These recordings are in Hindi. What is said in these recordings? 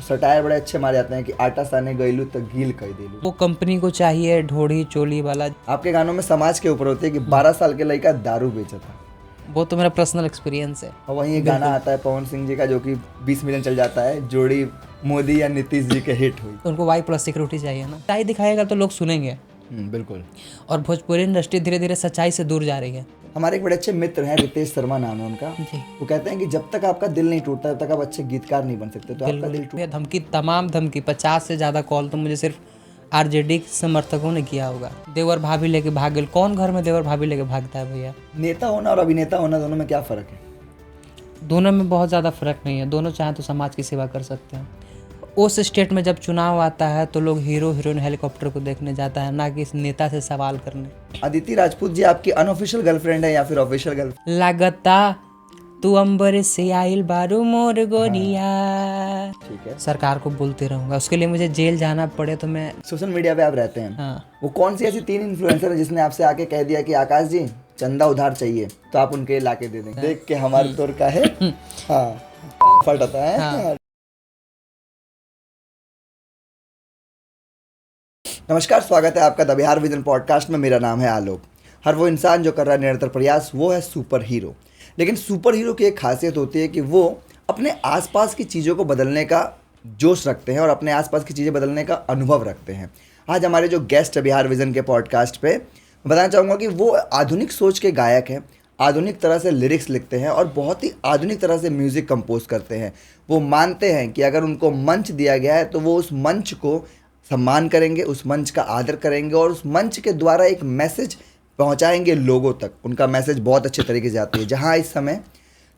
सटायर बड़े अच्छे मारे जाते हैं कि आटा साने गईलू तो गील कह देलू। वो कंपनी को चाहिए ढोड़ी चोली वाला। आपके गानों में समाज के ऊपर होती है कि 12 साल के लड़का दारू बेचा था, वो तो मेरा पर्सनल एक्सपीरियंस है। और वहीं एक गाना आता है पवन सिंह जी का जो कि 20 मिलियन चल जाता है, जोड़ी मोदी या नीतीश जी के हिट हुई। उनको वाई प्लस सिक्योरिटी चाहिए ना, सच्चाई दिखाएगा तो लोग सुनेंगे। बिल्कुल। और भोजपुरी इंडस्ट्री धीरे धीरे सच्चाई से दूर जा रही है। हमारे एक बड़े अच्छे मित्र हैं, रितेश शर्मा नाम है उनका। जी। वो कहते हैं कि जब तक आपका दिल नहीं टूटता तब तक आप अच्छे गीतकार नहीं बन सकते। तो आपका दिल टूट, धमकी, तमाम धमकी, 50 से ज़्यादा कॉल तो मुझे सिर्फ आरजेडी समर्थकों ने किया होगा। देवर भाभी लेके भाग गए। कौन घर में देवर भाभी लेके भागता है भैया? नेता होना और अभिनेता होना दोनों में क्या फ़र्क है? दोनों में बहुत ज़्यादा फर्क नहीं है। दोनों चाहें तो समाज की सेवा कर सकते हैं। उस स्टेट में जब चुनाव आता है तो लोग हीरो हीरोइन हेलीकॉप्टर को देखने जाता है, ना कि इस नेता से सवाल करने। अदिति राजपूत जी आपकी अनऑफिशियल गर्लफ्रेंड है या फिर ऑफिशियल गर्लफ्रेंड? लागता तू अंबर से आइल बारू मोर गोरिया। ठीक है। सरकार को बोलते रहूंगा, उसके लिए मुझे जेल जाना पड़े तो मैं। सोशल मीडिया पे आप रहते हैं। हाँ। वो कौन सी ऐसी 3 इन्फ्लुएंसर है जिसने आपसे आके कह दिया कि आकाश जी चंदा उधार चाहिए तो आप उनके लाके दे देंगे? देख के हमारे तौर का है। हाँ, फट आता है। हाँ। नमस्कार, स्वागत है आपका द बिहार विजन पॉडकास्ट में। मेरा नाम है आलोक। हर वो इंसान जो कर रहा है निरंतर प्रयास, वो है सुपर हीरो। लेकिन सुपर हीरो की एक खासियत होती है कि वो अपने आसपास की चीज़ों को बदलने का जोश रखते हैं और अपने आसपास की चीज़ें बदलने का अनुभव रखते हैं। आज हमारे जो गेस्ट है बिहार विजन के पॉडकास्ट पे, मैं बताना चाहूँगा कि वो आधुनिक सोच के गायक हैं, आधुनिक तरह से लिरिक्स लिखते हैं और बहुत ही आधुनिक तरह से म्यूज़िक कंपोज करते हैं। वो मानते हैं कि अगर उनको मंच दिया गया है तो वो उस मंच को सम्मान करेंगे, उस मंच का आदर करेंगे और उस मंच के द्वारा एक मैसेज पहुंचाएंगे लोगों तक। उनका मैसेज बहुत अच्छे तरीके से आती है। जहां इस समय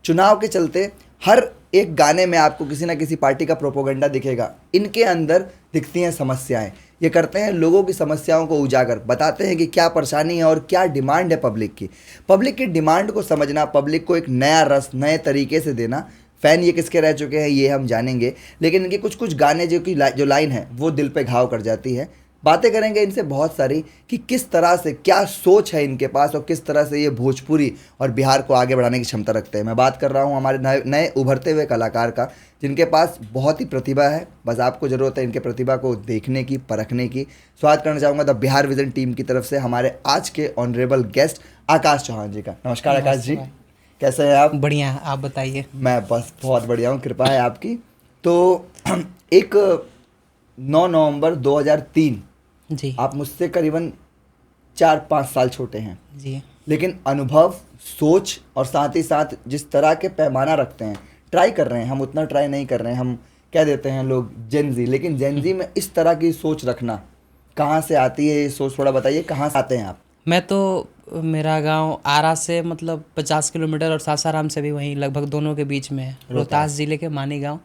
चुनाव के चलते हर एक गाने में आपको किसी ना किसी पार्टी का प्रोपोगंडा दिखेगा, इनके अंदर दिखती हैं समस्याएं। ये करते हैं लोगों की समस्याओं को उजागर, बताते हैं कि क्या परेशानी है और क्या डिमांड है पब्लिक की डिमांड को समझना, पब्लिक को एक नया रस, नए तरीके से देना। फ़ैन ये किसके रह चुके हैं ये हम जानेंगे, लेकिन इनके कुछ गाने जो लाइन है वो दिल पे घाव कर जाती है। बातें करेंगे इनसे बहुत सारी कि किस तरह से, क्या सोच है इनके पास और किस तरह से ये भोजपुरी और बिहार को आगे बढ़ाने की क्षमता रखते हैं। मैं बात कर रहा हूँ हमारे नए उभरते हुए कलाकार का, जिनके पास बहुत ही प्रतिभा है। बस आपको ज़रूरत है इनके प्रतिभा को देखने की, परखने की। स्वागत करना चाहूँगा द बिहार विजन टीम की तरफ से हमारे आज के ऑनरेबल गेस्ट आकाश चौहान जी का। नमस्कार आकाश जी, कैसे हैं आप? बढ़िया, आप बताइए। मैं बस बहुत बढ़िया हूँ, कृपा है आपकी। तो एक 9 नवंबर 2003, जी। आप मुझसे करीबन 4-5 साल छोटे हैं जी। लेकिन अनुभव, सोच और साथ ही साथ जिस तरह के पैमाना रखते हैं, ट्राई कर रहे हैं। हम उतना ट्राई नहीं कर रहे हैं, हम कह देते हैं लोग जेनजी, लेकिन जेनजी में इस तरह की सोच रखना कहाँ से आती है? ये सोच थोड़ा बताइए, कहाँ से आते हैं आप? मैं तो, मेरा गांव आरा से मतलब 50 किलोमीटर और सासाराम से भी वहीं लगभग दोनों के बीच में है। रोहतास जिले के मानी गांव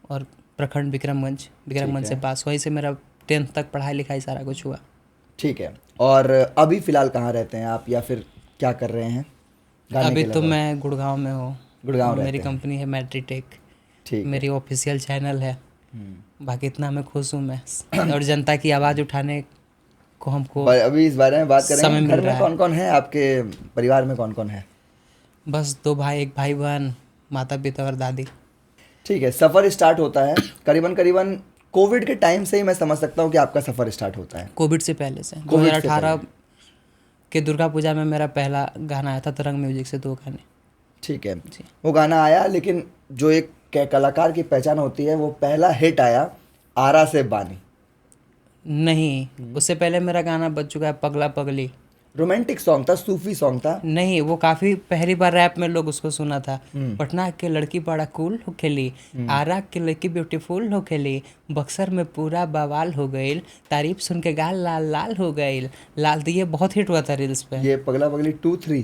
और प्रखंड विक्रमगंज से पास। वहीं से मेरा 10th तक पढ़ाई लिखाई सारा कुछ हुआ। ठीक है। और अभी फ़िलहाल कहाँ रहते हैं आप या फिर क्या कर रहे हैं? अभी तो मैं गुड़गांव में हूँ। गुड़गांव मेरी कंपनी है मैट्रीटेक। ठीक। मेरी ऑफिशियल चैनल है। बाकी इतना मैं खुश हूँ मैं और जनता की आवाज़ उठाने को हमको अभी इस बारे में बात करेंगे। समय मिल घर रहा में है। कौन कौन है आपके परिवार में? कौन कौन है? बस 2 भाई, 1 भाई बहन, माता पिता और दादी। ठीक है। सफ़र स्टार्ट होता है करीबन कोविड के टाइम से ही मैं समझ सकता हूँ कि आपका सफ़र स्टार्ट होता है। कोविड से पहले से, कोविड से 2018 के दुर्गा पूजा में मेरा पहला गाना आया था तरंग म्यूजिक से, 2 गाने। ठीक है। वो गाना आया, लेकिन जो एक कलाकार की पहचान होती है, वो पहला हिट आया आरा से बानी। नहीं, उससे पहले मेरा गाना बज चुका है पगला पगली। रोमांटिक सॉन्ग था, सूफी सॉन्ग था। नहीं, वो काफी पहली बार रैप में लोग उसको सुना था। पटना के लड़की बड़ा कूल हो खेली, आरा के लड़की ब्यूटीफुल हो खेली, बक्सर में पूरा बवाल हो गई, तारीफ सुन के गाल लाल लाल हो गई। लाल दिए बहुत हिट हुआ था रील्स पे। ये पगला पगली 2-3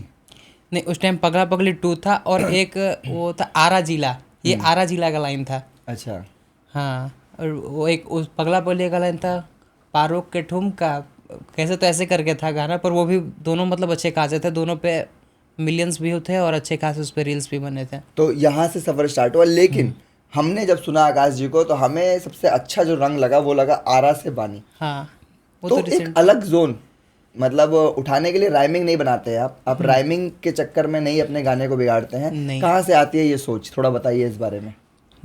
नहीं, उस टाइम पगला पगली 2 था और एक वो था आरा जिला। ये आरा जिला का लाइन था। अच्छा। हाँ, और वो एक उस पगला पगली का लाइन था, पारोक के ठुमका कैसे तो ऐसे करके था गाना। पर वो भी दोनों मतलब अच्छे खासे थे, दोनों पे मिलियंस व्यू थे और अच्छे खासे उस पर रील्स भी बने थे। तो यहाँ से सफ़र स्टार्ट हुआ। लेकिन हमने जब सुना आकाश जी को तो हमें सबसे अच्छा जो रंग लगा वो लगा आरा से बानी। हाँ, वो तो तो एक अलग जोन, मतलब उठाने के लिए राइमिंग नहीं बनाते हैं आप राइमिंग के चक्कर में नहीं अपने गाने को बिगाड़ते हैं। नहीं। कहाँ से आती है ये सोच, थोड़ा बताइए इस बारे में।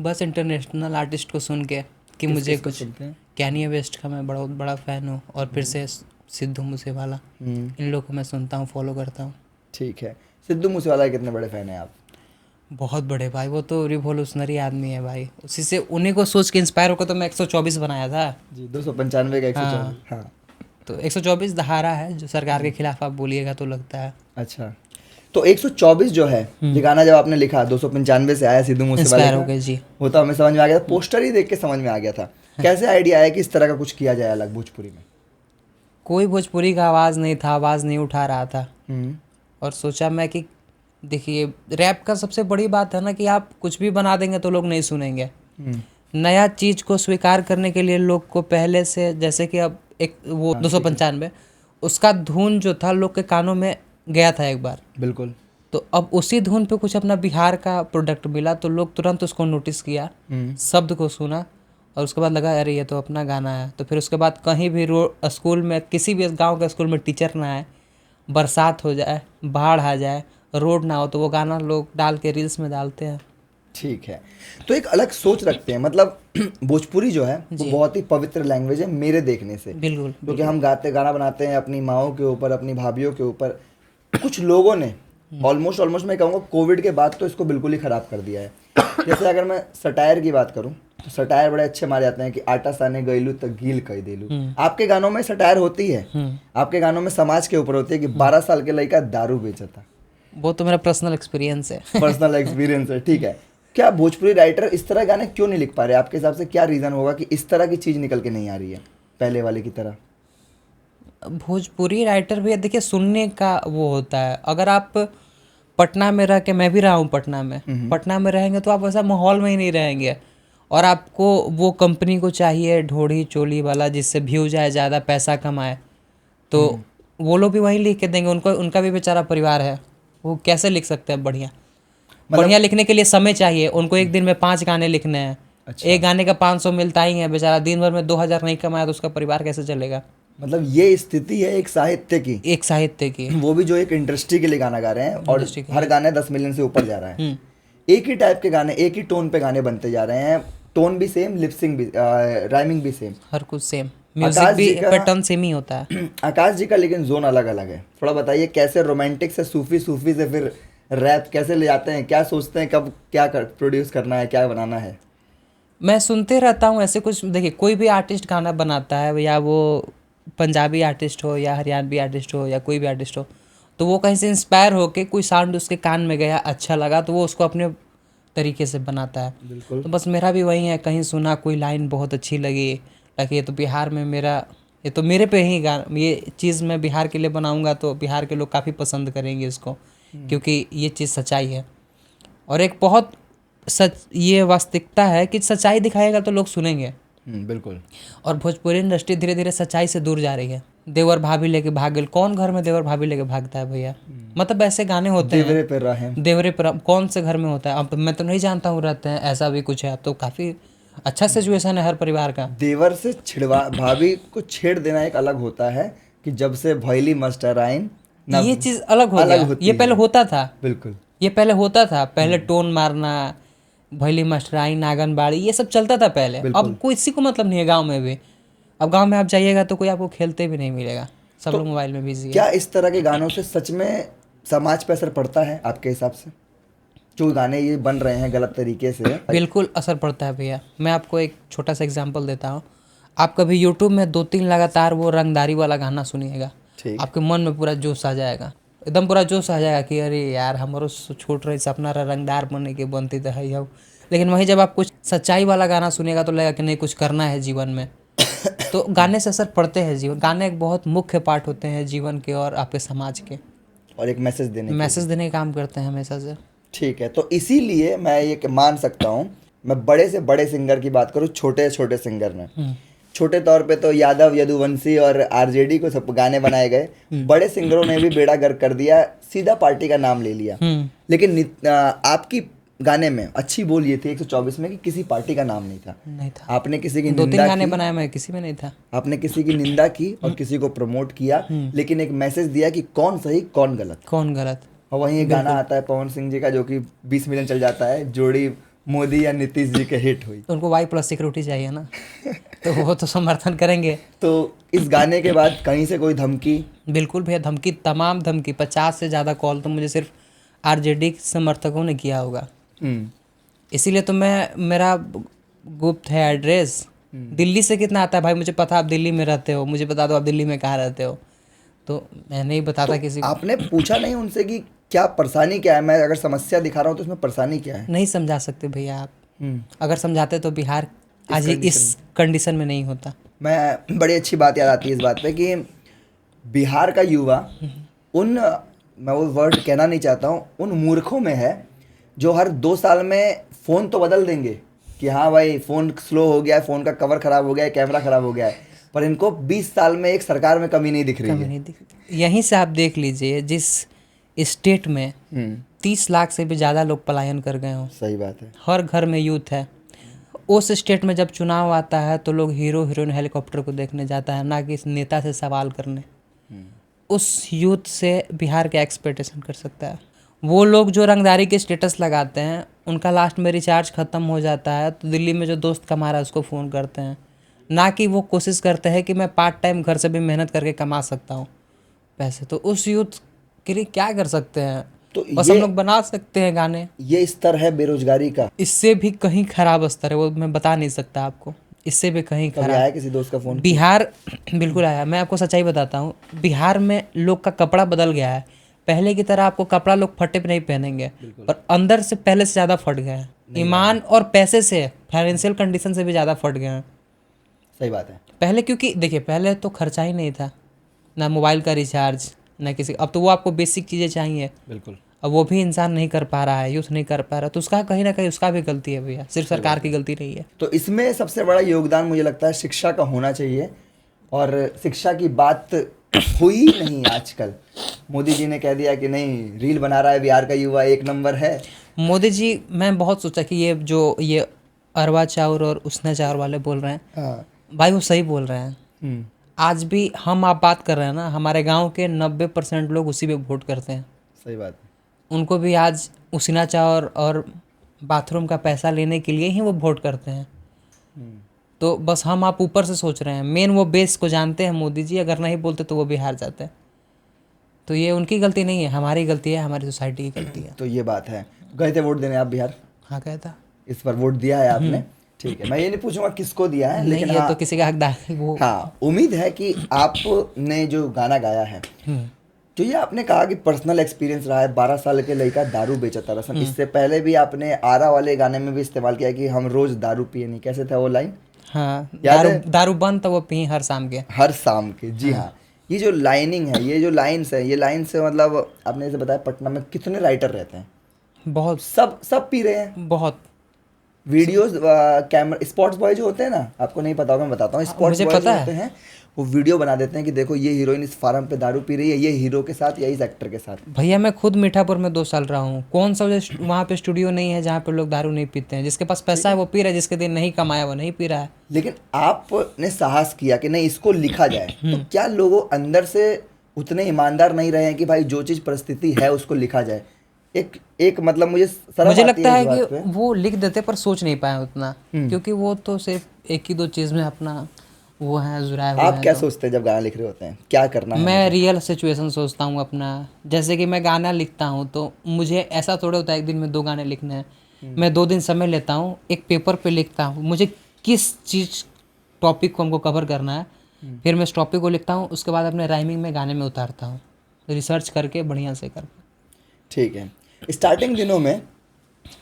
बस इंटरनेशनल आर्टिस्ट को सुन के कि मुझे किसको कुछ सुनते हैं? कैनिये वेस्ट का मैं बहुत बड़ा फ़ैन हूँ, और फिर से सिद्धू मूसेवाला, इन लोगों को मैं सुनता हूँ, फॉलो करता हूँ। ठीक है। सिद्धू मूसेवाला के कितने बड़े फैन हैं आप? बहुत बड़े भाई, वो तो रिवोल्यूशनरी आदमी है भाई, उसी से उन्हीं को सोच के इंस्पायर होकर तो मैं 124 बनाया था। जी, 295 का 124। हाँ। हाँ। तो 124 धारा है जो सरकार के खिलाफ आप बोलिएगा तो लगता है। अच्छा, तो 124 जो है, ये गाना जब आपने लिखा 295 से आया सिद्धू मूसेवाला इंस्पायर का, हो गए जी। वो तो हमें समझ में आ गया था, पोस्टर ही देख के समझ में आ गया था। कैसे आइडिया आया कि इस तरह का कुछ किया जाए अलग भोजपुरी में? कोई भोजपुरी का आवाज़ नहीं था, आवाज़ नहीं उठा रहा था, हम्म। और सोचा मैं कि देखिए रैप का सबसे बड़ी बात है ना कि आप कुछ भी बना देंगे तो लोग नहीं सुनेंगे। नया चीज़ को स्वीकार करने के लिए लोग को पहले से, जैसे कि अब एक वो 295 उसका धुन जो था लोग के कानों में गया था एक बार, बिल्कुल। तो अब उसी धुन पे कुछ अपना बिहार का प्रोडक्ट मिला तो लोग तुरंत उसको नोटिस किया, शब्द को सुना, और उसके बाद लगा अरे ये तो अपना गाना है। तो फिर उसके बाद कहीं भी स्कूल में, किसी भी गांव के स्कूल में टीचर ना आए, बरसात हो जाए, बाढ़ आ जाए, रोड ना हो, तो वो गाना लोग डाल के रील्स में डालते हैं। ठीक है, तो एक अलग सोच रखते हैं, मतलब भोजपुरी जो है वो बहुत ही पवित्र लैंग्वेज है मेरे देखने से, बिल्कुल। क्योंकि हम गाना बनाते हैं अपनी माओं के ऊपर, अपनी भाभीियों के ऊपर। कुछ लोगों ने ऑलमोस्ट मैं कहूँगा कोविड के बाद तो इसको बिल्कुल ही ख़राब कर दिया है। जैसे अगर मैं सटायर की बात करूँ तो सटायर बड़े अच्छे मारे जाते हैं कि आटा साने गईलू तो गील कह देलू। आपके गानों में सटायर होती है, आपके गानों में समाज के ऊपर होती है कि 12 साल के लड़का दारू बेचता। वो तो मेरा पर्सनल एक्सपीरियंस है। पर्सनल एक्सपीरियंस है, ठीक है। क्या भोजपुरी राइटर इस तरह गाने क्यों नहीं लिख पा रहे? आपके हिसाब से क्या रीज़न होगा कि इस तरह की चीज़ निकल के नहीं आ रही है पहले वाले की तरह? भोजपुरी राइटर भी देखिए सुनने का वो होता है। अगर आप पटना में रह के, मैं भी रहा हूँ पटना में, पटना में रहेंगे तो आप वैसा माहौल में ही नहीं रहेंगे, और आपको वो कंपनी को चाहिए ढोड़ी चोली वाला जिससे व्यूज आए, ज़्यादा पैसा कमाए, तो वो लोग भी वहीं लिख के देंगे। उनको, उनका भी बेचारा परिवार है, वो कैसे लिख सकते हैं बढ़िया? बढ़िया लिखने के लिए समय चाहिए उनको, एक दिन में 5 गाने लिखने हैं। अच्छा। एक गाने का 500 मिलता ही है, बेचारा दिन भर में 2000 नहीं कमाया तो उसका परिवार कैसे चलेगा? मतलब ये स्थिति है एक साहित्य की, एक साहित्य की, वो भी जो एक इंडस्ट्री के लिए गाना गा रहे हैं, और हर गाने 10 मिलियन से ऊपर जा रहा है। एक ही टाइप के गाने, एक ही टोन पे गाने बनते जा रहे हैं, टोन भी सेम, लिपसिंग भी, राइमिंग भी सेम, हर कुछ सेम, म्यूजिक भी पैटर्न सेम ही होता है। आकाश जी का लेकिन जोन अलग अलग है। थोड़ा बताइए कैसे रोमांटिक से सूफी, सूफी से फिर रैप कैसे ले जाते हैं? क्या सोचते हैं कब क्या प्रोड्यूस करना है, क्या बनाना है? मैं सुनते रहता हूँ ऐसे कुछ। देखिए कोई भी आर्टिस्ट गाना बनाता है, या वो पंजाबी आर्टिस्ट हो या हरियाणवी आर्टिस्ट हो या कोई भी आर्टिस्ट हो, तो वो कहीं से इंस्पायर होके कोई साउंड उसके कान में गया, अच्छा लगा, तो वो उसको अपने तरीके से बनाता है। बिल्कुल। तो बस मेरा भी वही है, कहीं सुना कोई लाइन बहुत अच्छी लगी, ताकि ये तो बिहार में मेरा, ये तो मेरे पे ही ये चीज़ मैं बिहार के लिए बनाऊंगा तो बिहार के लोग काफ़ी पसंद करेंगे इसको, क्योंकि ये चीज़ सच्चाई है। और एक बहुत ये वास्तविकता है कि सच्चाई दिखाएगा तो लोग सुनेंगे। बिल्कुल। और भोजपुरी इंडस्ट्री धीरे धीरे सच्चाई से दूर जा रही है। देवर भाभी लेके भाग गए, कौन घर में देवर भाभी लेके भागता है भैया? मतलब ऐसे गाने होते हैं, देवरे पे रहें, देवरे पर कौन से घर में होता है? अब मैं तो नहीं जानता हूँ रहते हैं, ऐसा भी कुछ है। अब तो काफ़ी अच्छा सिचुएशन है हर परिवार का। देवर से छिड़वा भाभी को छेड़ देना एक अलग होता है कि जब से भैली मास्टर आइन ना, ये चीज़ अलग हो गया। होती ये पहले है। होता था, बिल्कुल, ये पहले होता था। पहले टोन मारना, भैली मास्टराई, नागनबाड़ी, ये सब चलता था पहले। अब कोई किसी को मतलब नहीं है गांव में भी। अब गांव में आप जाइएगा तो कोई आपको खेलते भी नहीं मिलेगा, सब लोग मोबाइल में बिजी है। क्या इस तरह के गानों से सच में समाज पे असर पड़ता है आपके हिसाब से? जो गाने ये बन रहे हैं गलत तरीके से। बिल्कुल असर पड़ता है भैया। मैं आपको एक छोटा सा एग्जांपल देता हूँ। आप कभी यूट्यूब में 2-3 लगातार वो रंगदारी वाला गाना सुनिएगा, आपके मन में पूरा जोश आ जाएगा, एकदम पूरा जोश आ जाएगा कि अरे यार हमारो छूट रही सपना रंगदार बनने की बनती तो है अब। लेकिन वहीं जब आप कुछ सच्चाई वाला गाना सुनेगा तो लगेगा कि नहीं कुछ करना है जीवन में। तो गाने से असर पड़ते हैं जीवन। गाने एक बहुत मुख्य पार्ट होते हैं जीवन के और आपके समाज के, और एक मैसेज देने का काम करते हैं हमेशा से। ठीक है, तो इसीलिए मैं ये मान सकता हूँ, मैं बड़े से बड़े सिंगर की बात करूँ, छोटे छोटे सिंगर में, छोटे तौर पे तो यादव, यदुवंशी और आरजेडी को सब गाने बनाए गए। बड़े सिंगरों ने भी बेड़ा गर्क कर दिया, सीधा पार्टी का नाम ले लिया। लेकिन आपकी गाने में अच्छी बोल ये थी 124 में कि किसी पार्टी का नाम नहीं था। आपने किसी की 2-3 गाने बनाए, मैं किसी में नहीं था। आपने किसी की निंदा की और किसी को प्रमोट किया, लेकिन एक मैसेज दिया कि कौन सही कौन गलत। कौन गलत। और वहीं एक गाना आता है पवन सिंह जी का जो कि 20 मिलियन चल जाता है, जोड़ी मोदी या नीतीश जी के हिट हुई। उनको वाई प्लस सिक्योरिटी चाहिए ना, तो वो तो समर्थन करेंगे। तो इस गाने के बाद कहीं से कोई धमकी? बिल्कुल भैया, धमकी, तमाम धमकी, 50 से ज़्यादा कॉल तो मुझे सिर्फ आरजेडी समर्थकों ने किया होगा। इसीलिए तो मेरा गुप्त है एड्रेस। दिल्ली से कितना आता है भाई, मुझे पता आप दिल्ली में रहते हो, मुझे बता दो आप दिल्ली में कहाँ रहते हो, तो मैं नहीं बताता किसी को। आपने पूछा नहीं उनसे कि क्या परेशानी क्या है? मैं अगर समस्या दिखा रहा हूँ तो उसमें परेशानी क्या है? नहीं समझा सकते भैया आप। अगर समझाते तो बिहार आज इस कंडीशन में नहीं होता। मैं बड़ी अच्छी बात याद आती है इस बात पे कि बिहार का युवा मैं वो वर्ड कहना नहीं चाहता हूँ, उन मूर्खों में है जो हर 2 साल में फ़ोन तो बदल देंगे कि हाँ भाई फ़ोन स्लो हो गया है, फ़ोन का कवर ख़राब हो गया है, कैमरा ख़राब हो गया है, पर इनको 20 साल में एक सरकार में कमी नहीं दिख रही कमी है। नहीं दिखती। यहीं से आप देख लीजिए, जिस स्टेट में 30 लाख से भी ज़्यादा लोग पलायन कर गए हों, सही बात है। हर घर में यूथ है, उस स्टेट में जब चुनाव आता है तो लोग हीरो हीरोइन हेलीकॉप्टर को देखने जाता है, ना कि इस नेता से सवाल करने। उस यूथ से बिहार क्या एक्सपेक्टेशन कर सकता है? वो लोग जो रंगदारी के स्टेटस लगाते हैं, उनका लास्ट में रिचार्ज ख़त्म हो जाता है तो दिल्ली में जो दोस्त कमा रहा है उसको फ़ोन करते हैं, ना कि वो कोशिश करते हैं कि मैं पार्ट टाइम घर से भी मेहनत करके कमा सकता हूँ पैसे। तो उस यूथ के लिए क्या कर सकते हैं? तो बस हम लोग बना सकते हैं गाने। ये स्तर है बेरोजगारी का। इससे भी कहीं खराब स्तर है, वो मैं बता नहीं सकता आपको, इससे भी कहीं कभी खराब। आया किसी दोस्त का फ़ोन? बिहार बिल्कुल आया। मैं आपको सच्चाई बताता हूँ, बिहार में लोग का कपड़ा बदल गया है। पहले की तरह आपको कपड़ा लोग फटे पे नहीं पहनेंगे, पर अंदर से पहले से ज़्यादा फट गए हैं। ईमान और पैसे से, फाइनेंशियल कंडीशन से भी ज़्यादा फट गए हैं। सही बात है। पहले क्योंकि देखिए, पहले तो खर्चा ही नहीं था, ना मोबाइल का रिचार्ज, ना किसी। अब तो वो आपको बेसिक चीज़ें चाहिए, बिल्कुल। अब वो भी इंसान नहीं कर पा रहा है, यूथ नहीं कर पा रहा, तो उसका कहीं ना कहीं उसका भी गलती है भैया, सिर्फ सरकार की गलती नहीं है। तो इसमें सबसे बड़ा योगदान मुझे लगता है शिक्षा का होना चाहिए, और शिक्षा की बात हुई नहीं आजकल। मोदी जी ने कह दिया कि नहीं, रील बना रहा है बिहार का युवा, 1 नंबर है। मोदी जी, मैं बहुत सोचा कि ये अरवा चाउर और उसने चाउर वाले बोल रहे हैं, हाँ। भाई वो सही बोल रहे हैं। आज भी हम आप बात कर रहे हैं ना, हमारे गांव के 90% लोग उसी पे वोट करते हैं। सही बात है। उनको भी आज उसीना चाउर और बाथरूम का पैसा लेने के लिए ही वो वोट करते हैं। तो बस हम आप ऊपर से सोच रहे हैं, मेन वो बेस को जानते हैं मोदी जी, अगर नहीं बोलते तो वो भी हार जाते हैं। तो ये उनकी गलती नहीं है, हमारी गलती है, हमारी सोसाइटी की गलती है। तो ये बात है। गए थे वोट देने आप बिहार? हाँ, कहता इस बार वोट दिया है आपने? ठीक है, मैं ये नहीं पूछूंगा किसको दिया है, नहीं, लेकिन ये हाँ, तो किसी का हकदार है वो। हाँ, उम्मीद है कि आपने जो गाना गाया है, तो ये आपने कहा कि पर्सनल एक्सपीरियंस रहा है। 12 साल के लड़का दारू बेचता रहा। इससे पहले भी आपने आरा वाले गाने में भी इस्तेमाल किया कि हम रोज दारू पिए नहीं, कैसे था वो लाइन? हाँ, याद है? दारू बंद तो वो पी हर शाम के। हर शाम के, जी हाँ। ये जो लाइनिंग है, ये जो लाइन्स है, ये लाइन से मतलब आपने जैसे बताया पटना में कितने राइटर रहते हैं, बहुत, सब पी रहे हैं। बहुत वीडियोस, कैमरा, स्पॉट्स बॉय जो होते हैं ना, आपको नहीं पता होगा, मैं बताता हूँ। स्पॉट्स मुझे बॉय पता जो होते हैं, वो वीडियो बना देते हैं कि देखो ये हीरोइन इस फार्म पे दारू पी रही है, ये हीरो के साथ या इस एक्टर के साथ। भैया, मैं खुद मीठापुर में 2 साल रहा हूँ। कौन सा वहाँ पे स्टूडियो नहीं है जहाँ पे लोग दारू नहीं पीते हैं? जिसके पास पैसा है वो पी रहा है, जिसके दिन नहीं कमाया वो नहीं पी रहा है। लेकिन आपने साहस किया कि नहीं, इसको लिखा जाए। तो क्या लोगों अंदर से उतने ईमानदार नहीं रहे हैं कि भाई जो चीज़ परिस्थिति है उसको लिखा जाए? एक मतलब मुझे लगता है इस बात कि पे। वो लिख देते पर सोच नहीं पाए उतना, क्योंकि वो तो सिर्फ एक ही 2 चीज़ में अपना वो है जुराए हुए आप हैं। क्या सोचते हैं जब गाना लिख रहे होते हैं, क्या करना है? मैं रियल सिचुएशन सोचता हूँ अपना। जैसे कि मैं गाना लिखता हूँ तो मुझे ऐसा थोड़ा होता है एक दिन में 2 गाने लिखने हैं। मैं 2 दिन समय लेता हूँ, एक पेपर पे लिखता हूँ मुझे किस चीज़ टॉपिक को हमको कवर करना है, फिर मैं उस टॉपिक को लिखता हूँ, उसके बाद अपने राइमिंग में गाने में उतारता हूँ, रिसर्च करके बढ़िया से कर। ठीक है। स्टार्टिंग दिनों में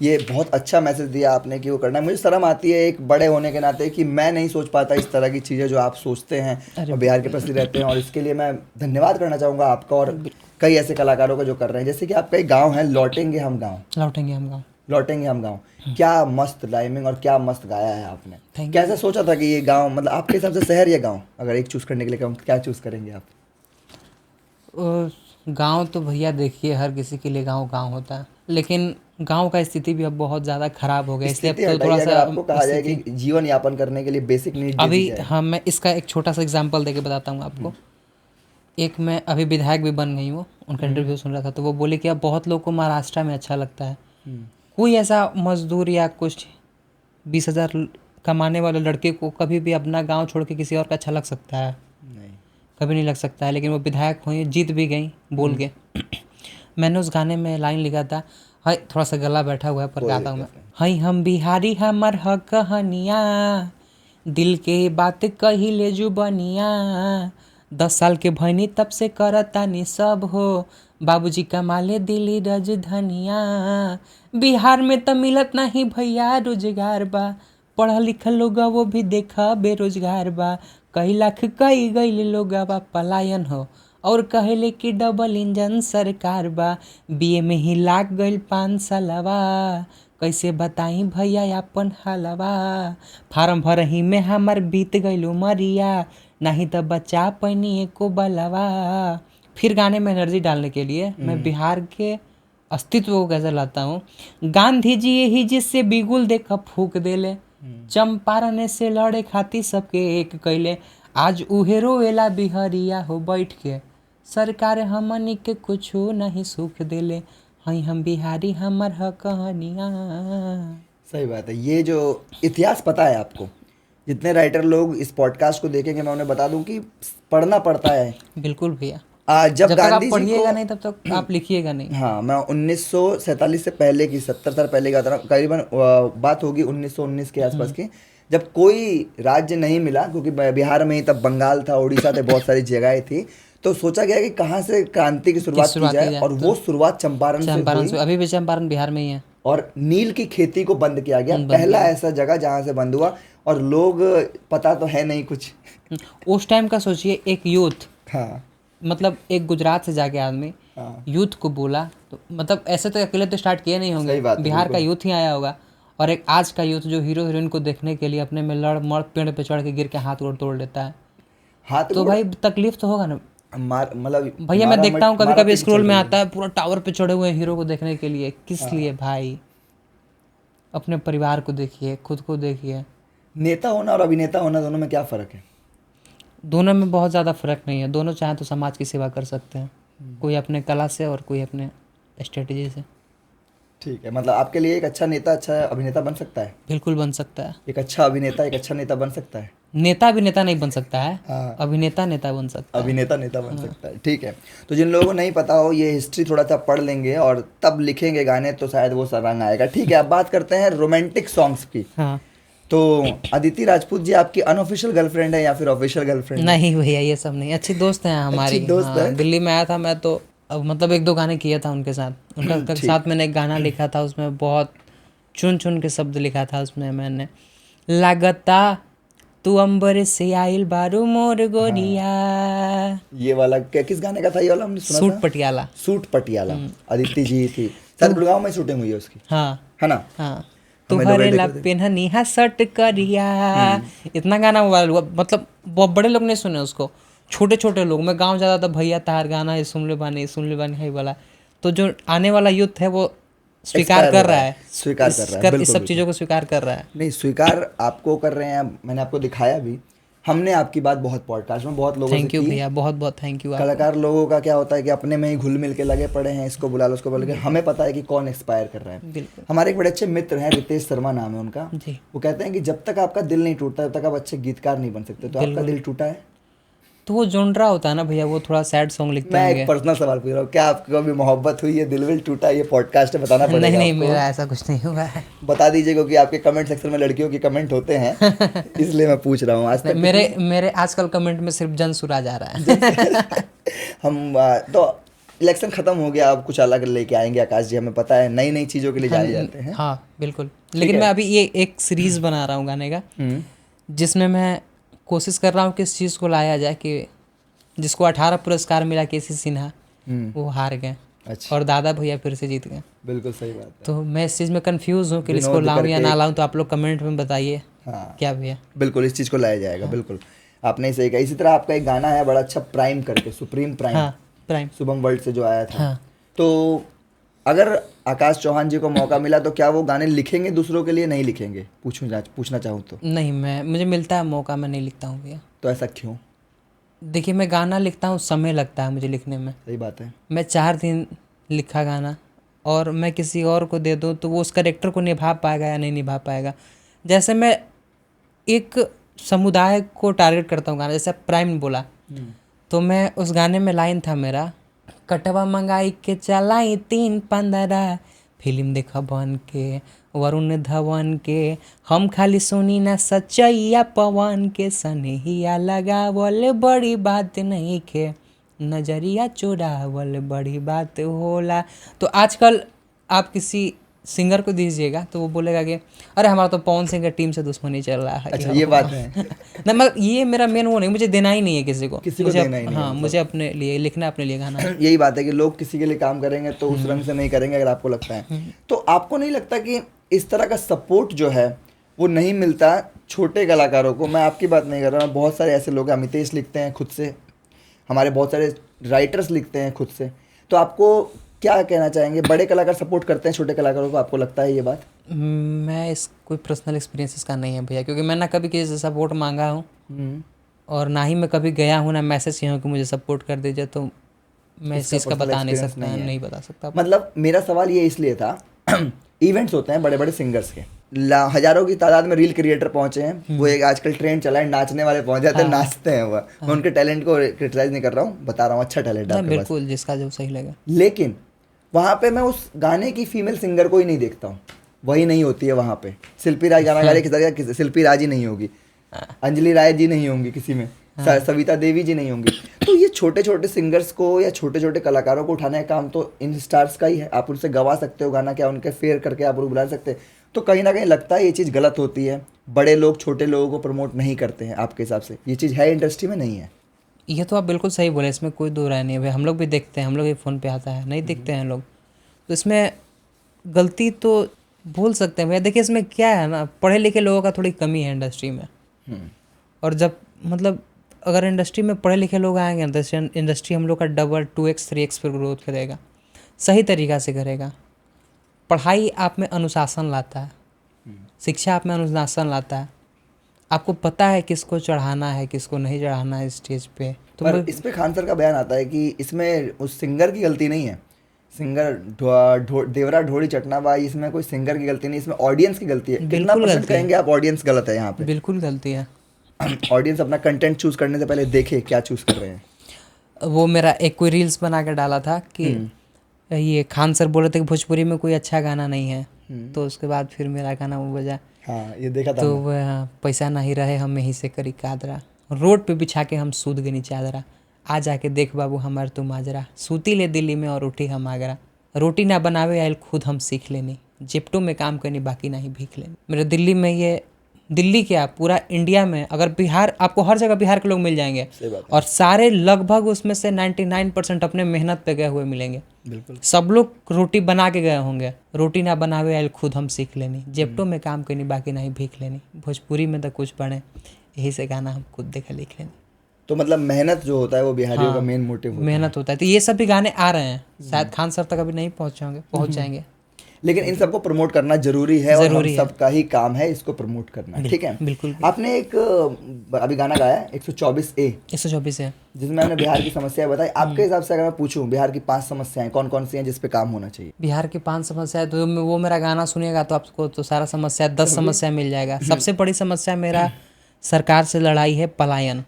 ये बहुत अच्छा मैसेज दिया आपने कि वो करना है। मुझे शर्म आती है एक बड़े होने के नाते कि मैं नहीं सोच पाता इस तरह की चीज़ें जो आप सोचते हैं और बिहार के प्रति रहते हैं, और इसके लिए मैं धन्यवाद करना चाहूँगा आपका और कई ऐसे कलाकारों का जो कर रहे हैं। जैसे कि आपका एक गाँव है, लौटेंगे हम गाँव। लौटेंगे हम गाँव। लौटेंगे हम गाँव, क्या मस्त राइमिंग और क्या मस्त गाया है आपने। कैसे सोचा था कि ये गाँव, मतलब आपके हिसाब से शहर या गाँव, अगर एक चूज़ करने के लिए कहूँ क्या चूज़ करेंगे आप? गांव तो भैया देखिए, हर किसी के लिए गांव गांव होता है, लेकिन गांव का स्थिति भी अब बहुत ज़्यादा खराब हो गया, इसलिए अब तो थोड़ा सा आपको कहा जाए कि जीवन यापन करने के लिए बेसिक नीड अभी हाँ, मैं इसका एक छोटा सा एग्जांपल देके बताता हूँ आपको। एक मैं अभी विधायक भी बन गई हूँ, उनका इंटरव्यू सुन रहा था, तो वो बोले कि अब बहुत लोग को महाराष्ट्र में अच्छा लगता है, कोई ऐसा मजदूर या कुछ 20,000 कमाने वाले लड़के को कभी भी अपना गांव छोड़ के किसी और का अच्छा लग सकता है? नहीं। कभी नहीं लग सकता है। लेकिन वो विधायक हुई, जीत भी गई बोल के। मैंने उस गाने में लाइन लिखा था, हाय थोड़ा सा गला बैठा हुआ है पर गाता हूँ मैं। हाय हम बिहारी हमर ह कहानिया, दिल के बात कही ले जुबनिया, 10 साल के भैनी तब से करतानी सब हो, बाबूजी कमाले दिल्ली राजधानिया, बिहार में तो मिलत नहीं भैया रोजगार बा, पढ़ल लिखल लोग वो भी देखा बेरोजगार बा, कई लाख कई गई लोग पलायन हो, और कहेले कि डबल इंजन सरकार बा, बीए में ही लाग गइल 5 सालवा, कैसे बताई भैया अपन हालवा, फार्म भरही में हमार बीत गइल उमरिया, नहीं तो बचा पैनी एको बलवा। फिर गाने में एनर्जी डालने के लिए मैं बिहार के अस्तित्व को कैसे लाता हूँ। गांधी जी यही जिससे बिगुल देख फूक देले, चंपारण से लड़े खातिर सबके एक कैले, आज उहे रोएला बिहरिया हो बैठ के, सरकार हमनी के कुछ नहीं सुख देले, हई हम बिहारी हमर ह कहानिया। सही बात है। ये जो इतिहास पता है आपको, जितने राइटर लोग इस पॉडकास्ट को देखेंगे मैं उन्हें बता दूं कि पढ़ना पड़ता है। बिल्कुल भैया, जब जब तक आप गांधी जी पढ़िएगा को, नहीं तब तक आप लिखिएगा नहीं। हाँ, मैं 1947 से पहले की, 70 साल पहले का करीबन बात होगी 1919 के आसपास की, जब कोई राज्य नहीं मिला, क्योंकि बिहार में ही तब बंगाल था, उड़ीसा थे, बहुत सारी जगहें थी, तो सोचा गया कि कहाँ से क्रांति की शुरुआत की जाए, और वो शुरुआत चंपारण से चंपारण हुई। से, अभी भी चंपारण बिहार में ही है। और नील की खेती को बंद किया गया, पहला ऐसा जगह जहाँ से बंद हुआ, और लोग, पता तो है नहीं कुछ। उस टाइम का सोचिए, एक यूथ, हाँ मतलब एक गुजरात से जाके आदमी हाँ, यूथ को बोला, तो मतलब ऐसे तो अकेले तो स्टार्ट किए नहीं सही होंगे, बात है, बिहार का बिल्कुल। यूथ ही आया होगा। और एक आज का यूथ जो हीरो हीरोइन को देखने के लिए अपने में लड़ मड़ पेड़ पे चढ़ के गिर के हाथ गोड़ तोड़ लेता है, हाथ तो भाई तकलीफ तो होगा ना मार, मतलब भैया। मैं देखता हूँ कभी कभी स्क्रोल में है। आता है पूरा टावर पे चढ़े हुए हीरो को देखने के लिए, किस लिए भाई? अपने परिवार को देखिए, खुद को देखिए। नेता होना और अभिनेता होना, दोनों में क्या फ़र्क है? दोनों में बहुत ज़्यादा फर्क नहीं है, दोनों चाहें तो समाज की सेवा कर सकते हैं, कोई अपने कला से और कोई अपने स्ट्रेटजी से। ठीक है, मतलब आपके लिए एक अच्छा नेता अच्छा अभिनेता बन सकता है, बिल्कुल बन सकता है। एक अच्छा अभिनेता एक अच्छा नेता बन सकता है। नेता अभिनेता नहीं बन सकता है, हाँ, अभिनेता नेता बन सकता है। अभिनेता नेता बन सकता है। ठीक है, तो जिन लोगों को नहीं पता हो, ये हिस्ट्री थोड़ा सा पढ़ लेंगे और तब लिखेंगे गाने, तो शायद वो रंग आएगा। ठीक है, अब बात करते हैं रोमांटिक सॉन्ग्स की। हाँ। तो अदिति राजपूत जी आपकी अनऑफिशियल गर्लफ्रेंड है या फिर ऑफिशियल गर्लफ्रेंड? नहीं भैया, ये सब नहीं, अच्छी दोस्त हैं हमारी। अच्छी दोस्त हाँ, है। दिल्ली में आया था मैं तो, अब मतलब 1-2 गाने किया था उनके साथ, उनका साथ मैंने एक गाना लिखा था, उसमें बहुत चुन चुन के शब्द लिखा था उसमें मैंने, लागता तू अंबर से आइल बारू मोर गोरिया। ये वाला किस गाने का था? ये वाला हमने सुना सूट था, पटियाला। सूट पटियाला। अदिति जी थी, शायद गुड़गांव में शूटिंग हुई है उसकी, हाँ है ना? हाँ। हमें तुम्हारे लोग ला देखो थे। पेनहनी हा शर्ट करिया, इतना गाना वायरल हुआ, मतलब बहुत बड़े लोग नहीं सुने उसको, छोटे छोटे लोग। मैं गांव जाता था, भैया तार गाना है सुन ले बानी है वाला, तो जो आने वाला यूथ है वो स्वीकार Expire कर हो रहा है, स्वीकार कर रहा है, इस बिल्कुल सब बिल्कुल। चीज़ों को स्वीकार कर रहा है। नहीं, स्वीकार आपको कर रहे हैं, मैंने आपको दिखाया भी, हमने आपकी बात बहुत पॉडकास्ट में बहुत लोगों से थैंक यू की। भैया, बहुत बहुत थैंक यू आपको। कलाकार लोगों का क्या होता है कि अपने में ही घुल मिल के लगे पड़े हैं, इसको बुला लो उसको बुला लो, हमें पता है कि कौन एक्सपायर कर रहा है। बिल्कुल हमारे एक बड़े अच्छे मित्र हैं, रितेश शर्मा नाम है उनका, जी। वो कहते हैं कि जब तक आपका दिल नहीं टूटता तब तक आप अच्छे गीतकार नहीं बन सकते। तो आपका दिल टूटा है? तो वो जोनरा होता है ना भैया, वो थोड़ा सैड सॉन्ग लिखते मैं होंगे। एक पर्सनल सवाल पूछ रहा हूँ, क्या आपको कभी मोहब्बत हुई है, दिल विल टूटा? ये पॉडकास्ट है, बताना पड़ेगा नहीं नहीं, आपको। मेरा ऐसा कुछ नहीं हुआ है। बता दीजिए, क्योंकि आपके कमेंट सेक्शन में लड़कियों के कमेंट होते हैं, इसलिए मैं पूछ रहा हूँ। आज तक मेरे आजकल कमेंट में सिर्फ जन सुराज आ रहा है। तो इलेक्शन खत्म हो गया, अब कुछ अलग लेके आएंगे आकाश जी, हमें पता है नई नई चीज़ों के लिए जाने जाते हैं। हाँ बिल्कुल, लेकिन मैं अभी ये एक सीरीज बना रहा हूँ गाने का, जिसमें मैं कोशिश कर रहा हूँ कि इस चीज़ को लाया जाए कि जिसको 18 पुरस्कार मिला केसी सिन्हा, वो हार गए, अच्छा, और दादा भैया फिर से जीत गए। बिल्कुल सही बात है। तो मैं इस चीज़ में कंफ्यूज हूँ कि इसको विनोद लाऊं या करके ना लाऊं, तो आप लोग कमेंट में बताइए। हाँ, क्या भैया? बिल्कुल इस चीज़ को लाया जाएगा, बिल्कुल आपने ही सही कहा। इसी तरह आपका एक गाना है बड़ा अच्छा, प्राइम करके, सुप्रीम प्राइम, हाँ प्राइम, शुभम वर्ल्ड से जो आया था। हाँ। तो अगर आकाश चौहान जी को मौका मिला तो क्या वो गाने लिखेंगे दूसरों के लिए? नहीं लिखेंगे? पूछना चाहूँ तो। नहीं, मुझे मिलता है मौका, मैं नहीं लिखता हूँ भैया। तो ऐसा क्यों? देखिए, मैं गाना लिखता हूँ, समय लगता है मुझे लिखने में। सही बात है। मैं 4 दिन लिखा गाना और मैं किसी और को दे दूँ तो वो उस कैरेक्टर को निभा पाएगा या नहीं निभा पाएगा। जैसे मैं एक समुदाय को टारगेट करता हूँ गाना, जैसे प्राइम ने बोला, तो मैं उस गाने में लाइन था मेरा, कटवा मंगाई के चलाई 3-15, फिल्म देखा बन के वरुण धवन के, हम खाली सुनी ना सच्चैया पवन के, सनहिया लगावल बड़ी बात नहीं के, नजरिया चुरावल बड़ी बात होला। तो आजकल आप किसी सिंगर को दीजिएगा तो वो बोलेगा कि अरे हमारा तो पवन सिंह का टीम से दुश्मनी चल रहा है। अच्छा, ये बात है। नहीं मतलब ये मेरा मेन वो नहीं, मुझे देना ही नहीं है किसी को देना ही नहीं। हाँ, मुझे अपने लिए लिखना, अपने लिए गाना है। यही बात है कि लोग किसी के लिए काम करेंगे तो उस रंग से नहीं करेंगे, अगर आपको लगता है तो। आपको नहीं लगता कि इस तरह का सपोर्ट जो है वो नहीं मिलता छोटे कलाकारों को? मैं आपकी बात नहीं कर रहा हूँ, बहुत सारे ऐसे लोग हैं, अमितेश लिखते हैं खुद से, हमारे बहुत सारे राइटर्स लिखते हैं खुद से। तो आपको क्या कहना चाहेंगे, बड़े कलाकार सपोर्ट करते हैं छोटे कलाकारों को, आपको लगता है ये बात? मैं इस कोई पर्सनल एक्सपीरियंस इसका नहीं है भैया, क्योंकि मैं ना कभी किसी से सपोर्ट मांगा हूँ और ना ही मैं कभी गया हूँ, ना मैसेज किया हूँ कि मुझे सपोर्ट कर दीजिए, तो मैं इस चीज़ का बता नहीं सकता, नहीं बता सकता। मतलब मेरा सवाल ये इसलिए था इवेंट्स होते हैं बड़े बड़े सिंगर्स के, हजारों की तादाद में रील क्रिएटर पहुंचे हैं, वो एक आजकल ट्रेंड चला है, नाचने वाले पहुंच जाते हैं, नाचते हैं वो। मैं उनके टैलेंट को क्रिटिसाइज नहीं कर रहा हूँ, बता रहा हूँ अच्छा टैलेंट है बिल्कुल, जिसका जो सही लगे। लेकिन वहाँ पे मैं उस गाने की फीमेल सिंगर को ही नहीं देखता हूँ, वही नहीं होती है वहाँ पे। शिल्पी राय गाना गा रही है, किसी शिल्पी राय जी नहीं होगी, अंजलि राय जी नहीं होंगी, किसी में सविता देवी जी नहीं होंगी। तो ये छोटे छोटे सिंगर्स को या छोटे छोटे कलाकारों को उठाने का काम तो इन स्टार्स का ही है। आप उनसे गवा सकते हो गाना, क्या उनके फेयर करके आप उनको बुला सकते हैं। तो कहीं ना कहीं लगता है ये चीज़ गलत होती है, बड़े लोग छोटे लोगों को प्रमोट नहीं करते हैं। आपके हिसाब से ये चीज़ है इंडस्ट्री में, नहीं है? ये तो आप बिल्कुल सही बोले, इसमें कोई दो राय नहीं है भाई। हम लोग भी देखते हैं, हम लोग भी फ़ोन पे आता है, नहीं देखते हैं लोग, तो इसमें गलती तो बोल सकते हैं भैया। देखिए इसमें क्या है ना, पढ़े लिखे लोगों का थोड़ी कमी है इंडस्ट्री में। और जब मतलब अगर इंडस्ट्री में पढ़े लिखे लोग आएंगे तो इंडस्ट्री हम लोग का डबल 2x 3x पर ग्रोथ करेगा, सही तरीक़ा से करेगा। पढ़ाई आप में अनुशासन लाता है, शिक्षा आप में अनुशासन लाता है, आपको पता है किसको चढ़ाना है किसको नहीं चढ़ाना है स्टेज पे। तो पर इस पे खान सर का बयान आता है कि इसमें उस सिंगर की गलती नहीं है, सिंगर देवरा ढोड़ी चटना भाई, इसमें कोई सिंगर की गलती नहीं, इसमें ऑडियंस की गलती है। कितना परसेंट कहेंगे आप ऑडियंस गलत है यहाँ पे? बिल्कुल गलती है। ऑडियंस अपना कंटेंट चूज करने से पहले देखे क्या चूज कर रहे हैं। वो मेरा एक कोई रील्स बना के डाला था कि ये खान सर बोले थे कि भोजपुरी में कोई अच्छा गाना नहीं है, तो उसके बाद फिर मेरा गाना वो बजा। हाँ, ये देखा था। तो वह पैसा नहीं रहे हम यहीं से करी कादरा, रोड पे बिछा के हम सूद गनी चादरा, आ जाके देख बाबू हमार तू माजरा, सूती ले दिल्ली में और उठी हम आगरा, रोटी ना बनावे आयल खुद हम सीख लेनी, जिप्टो में काम करनी बाकी नहीं भीख लेनी। मेरे दिल्ली में ये, दिल्ली क्या पूरा इंडिया में, अगर बिहार, आपको हर जगह बिहार के लोग मिल जाएंगे, और सारे लगभग उसमें से 99% अपने मेहनत पे गए हुए मिलेंगे। बिल्कुल, सब लोग रोटी बना के गए होंगे, रोटी ना बनावे आयल खुद हम सीख लेनी, जेप्टो में काम करनी बाकी नहीं भीख लेनी, भोजपुरी में तो कुछ बने, यही से गाना हम खुद देखा लिख लेनी। तो मतलब मेहनत जो होता है वो बिहारियों का मेन मोटिव होता है। मेहनत होता है, तो ये सब भी गाने आ रहे हैं, शायद खान सर तक अभी नहीं पहुंच जाएंगे, लेकिन इन सबको प्रमोट करना जरूरी है, और हम सबका ही काम है इसको प्रमोट करना, ठीक है? बिल्कुल। आपने एक अभी गाना गाया 124A, 124 है, जिसमें हमने बिहार की समस्याएं बताई। आपके हिसाब से अगर मैं पूछूं बिहार की 5 समस्याएं कौन कौन सी हैं जिस पे काम होना चाहिए? बिहार की 5 समस्याएं, तो वो मेरा गाना सुनिएगा तो आपको तो सारा समस्या 10 समस्या मिल जाएगा। सबसे बड़ी समस्या मेरा सरकार से लड़ाई है, पलायन।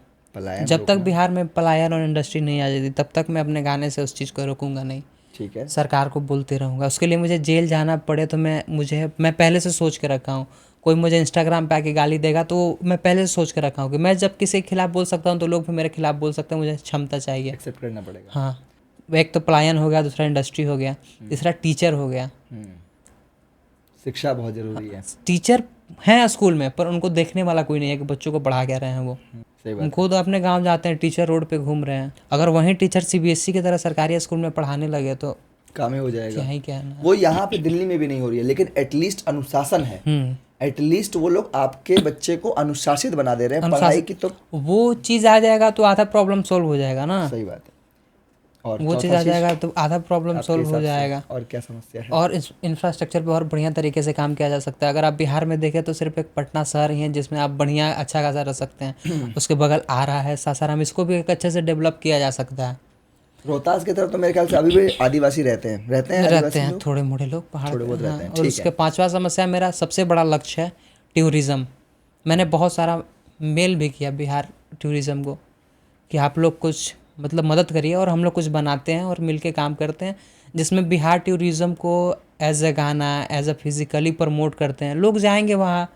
जब तक बिहार में पलायन और इंडस्ट्री नहीं आ जाती तब तक मैं अपने गाने से उस चीज़ को रोकूंगा नहीं, ठीक है? सरकार को बोलते रहूँगा। उसके लिए मुझे जेल जाना पड़े तो मैं पहले से सोच के रखा हूँ। कोई मुझे इंस्टाग्राम पे आके गाली देगा तो मैं पहले से सोच के रखा हूँ कि मैं जब किसी के खिलाफ बोल सकता हूँ तो लोग भी मेरे खिलाफ बोल सकते हैं, मुझे क्षमता चाहिए, एक्सेप्ट करना पड़ेगा। हाँ, एक तो पलायन हो गया, दूसरा इंडस्ट्री हो गया, तीसरा टीचर हो गया। शिक्षा बहुत जरूरी है। टीचर हैं स्कूल में पर उनको देखने वाला कोई नहीं है कि बच्चों को पढ़ा क्या रहे हैं वो। उनको तो अपने गांव जाते हैं, टीचर रोड पे घूम रहे हैं। अगर वहीं टीचर सीबीएसई की तरह सरकारी स्कूल में पढ़ाने लगे तो काम ही हो जाएगा। क्या है ना? वो यहाँ पे दिल्ली में भी नहीं हो रही है, लेकिन एटलीस्ट अनुशासन है। एटलीस्ट वो लोग आपके बच्चे को अनुशासित बना दे रहे हैं पढ़ाई की, तो वो चीज़ आ जाएगा तो आधा प्रॉब्लम सॉल्व हो जाएगा ना। सही बात है। और वो चीज़ आ जाएगा तो आधा प्रॉब्लम सॉल्व हो जाएगा। और क्या समस्या है? और इस इंफ्रास्ट्रक्चर पे और बढ़िया तरीके से काम किया जा सकता है। अगर आप बिहार में देखें तो सिर्फ एक पटना शहर ही है जिसमें आप बढ़िया अच्छा खासा रह सकते हैं। उसके बगल आ रहा है सासाराम, इसको भी एक अच्छे से डेवलप किया जा सकता है। रोहतास की तरफ तो मेरे ख्याल से अभी भी आदिवासी रहते हैं रहते आदिवासी हैं लोग? थोड़े मोड़े लोग पहाड़ थोड़े पे, बहुत हाँ। रहते हैं, और ठीक उसके है। 5वां समस्या मेरा सबसे बड़ा लक्ष्य है टूरिज़्म। मैंने बहुत सारा मेल भी किया बिहार टूरिज़्म को कि आप लोग कुछ मतलब मदद करिए, और हम लोग कुछ बनाते हैं और मिलके काम करते हैं जिसमें बिहार टूरिज़्म को एज अ गाना, एज अ फिजिकली प्रमोट करते हैं। लोग जाएंगे वहाँ,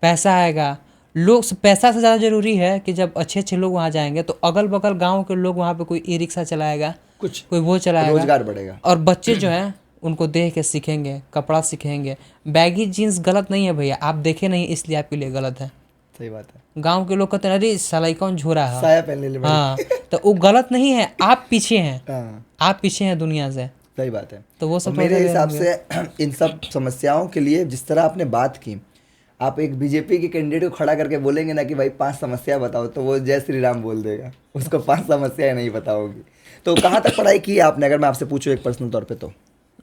पैसा आएगा। लोग पैसा से ज़्यादा ज़रूरी है कि जब अच्छे अच्छे लोग वहाँ जाएंगे तो अगल बगल गांव के लोग वहाँ पे कोई ई रिक्शा चलाएगा, कुछ कोई वो चलाएगा, रोजगार बढ़ेगा। और बच्चे जो हैं उनको देख के सीखेंगे, कपड़ा सीखेंगे। बैगी जीन्स गलत नहीं है भैया, आप देखे नहीं इसलिए आपके लिए गलत है। सही बात है। गांव के लोग कहते हैं अरे साला ये कौन झोरा है। साया पहनने ले भाई। हाँ, तो वो गलत नहीं है, आप पीछे हैं, हाँ, आप पीछे हैं दुनिया से। सही बात है। तो वो तो सब मेरे थोड़ा हिसाब सा से इन सब समस्याओं के लिए जिस तरह आपने बात की, आप एक बीजेपी के कैंडिडेट को खड़ा करके बोलेंगे ना कि भाई 5 समस्या बताओ, तो वो जय श्री राम बोल देगा, उसको 5 समस्याएं नहीं बताओगी। तो कहाँ तक पढ़ाई की है आपने, अगर मैं आपसे पूछूं एक पर्सनल तौर पे? तो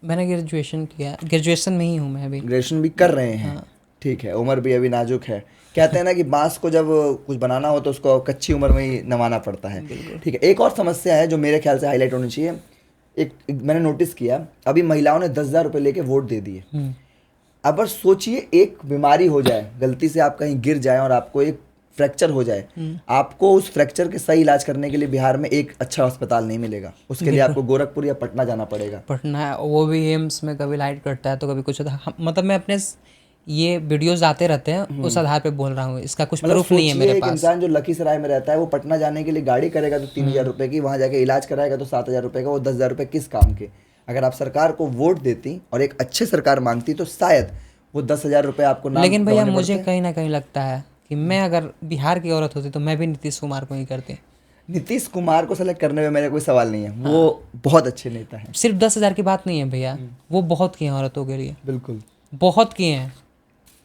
मैंने ग्रेजुएशन किया, ग्रेजुएशन में ही हूँ मैं अभी। ग्रेजुएशन भी कर रहे हैं, ठीक है। उम्र भी अभी नाजुक है। कहते हैं ना कि बांस को जब कुछ बनाना हो तो उसको कच्ची उम्र में ही नवाना पड़ता है, ठीक है। एक और समस्या है जो मेरे ख्याल से हाईलाइट होनी चाहिए। एक मैंने नोटिस किया, अभी महिलाओं ने 10,000 रुपये लेके वोट दे दिए। अब बस सोचिए, एक बीमारी हो जाए, गलती से आप कहीं गिर जाए और आपको एक फ्रैक्चर हो जाए, आपको उस फ्रैक्चर के सही इलाज करने के लिए बिहार में एक अच्छा अस्पताल नहीं मिलेगा। उसके लिए आपको गोरखपुर या पटना जाना पड़ेगा। पढ़ना, वो भी एम्स में कभी लाइट कटता है तो कभी कुछ होता है। मतलब मैं अपने ये वीडियोस आते रहते हैं उस आधार पे बोल रहा हूँ, इसका कुछ प्रूफ नहीं है मेरे एक पास। इंसान जो लखीसराय में रहता है, वो पटना जाने के लिए गाड़ी करेगा तो 3,000 रुपये की, वहाँ जाके इलाज कराएगा तो 7,000 रुपये का, वो 10,000 रुपये किस काम के? अगर आप सरकार को वोट देती और एक अच्छी सरकार मांगती तो शायद वो 10,000 रुपये आपको ना। लेकिन भैया मुझे कहीं ना कहीं लगता है कि मैं अगर बिहार की औरत होती तो मैं भी नीतीश कुमार को ही करती। नीतीश कुमार को सेलेक्ट करने में मेरा कोई सवाल नहीं है, वो बहुत अच्छे नेता हैं। सिर्फ 10,000 की बात नहीं है भैया, वो बहुत किए हैं औरतों के लिए, बिल्कुल बहुत किए हैं।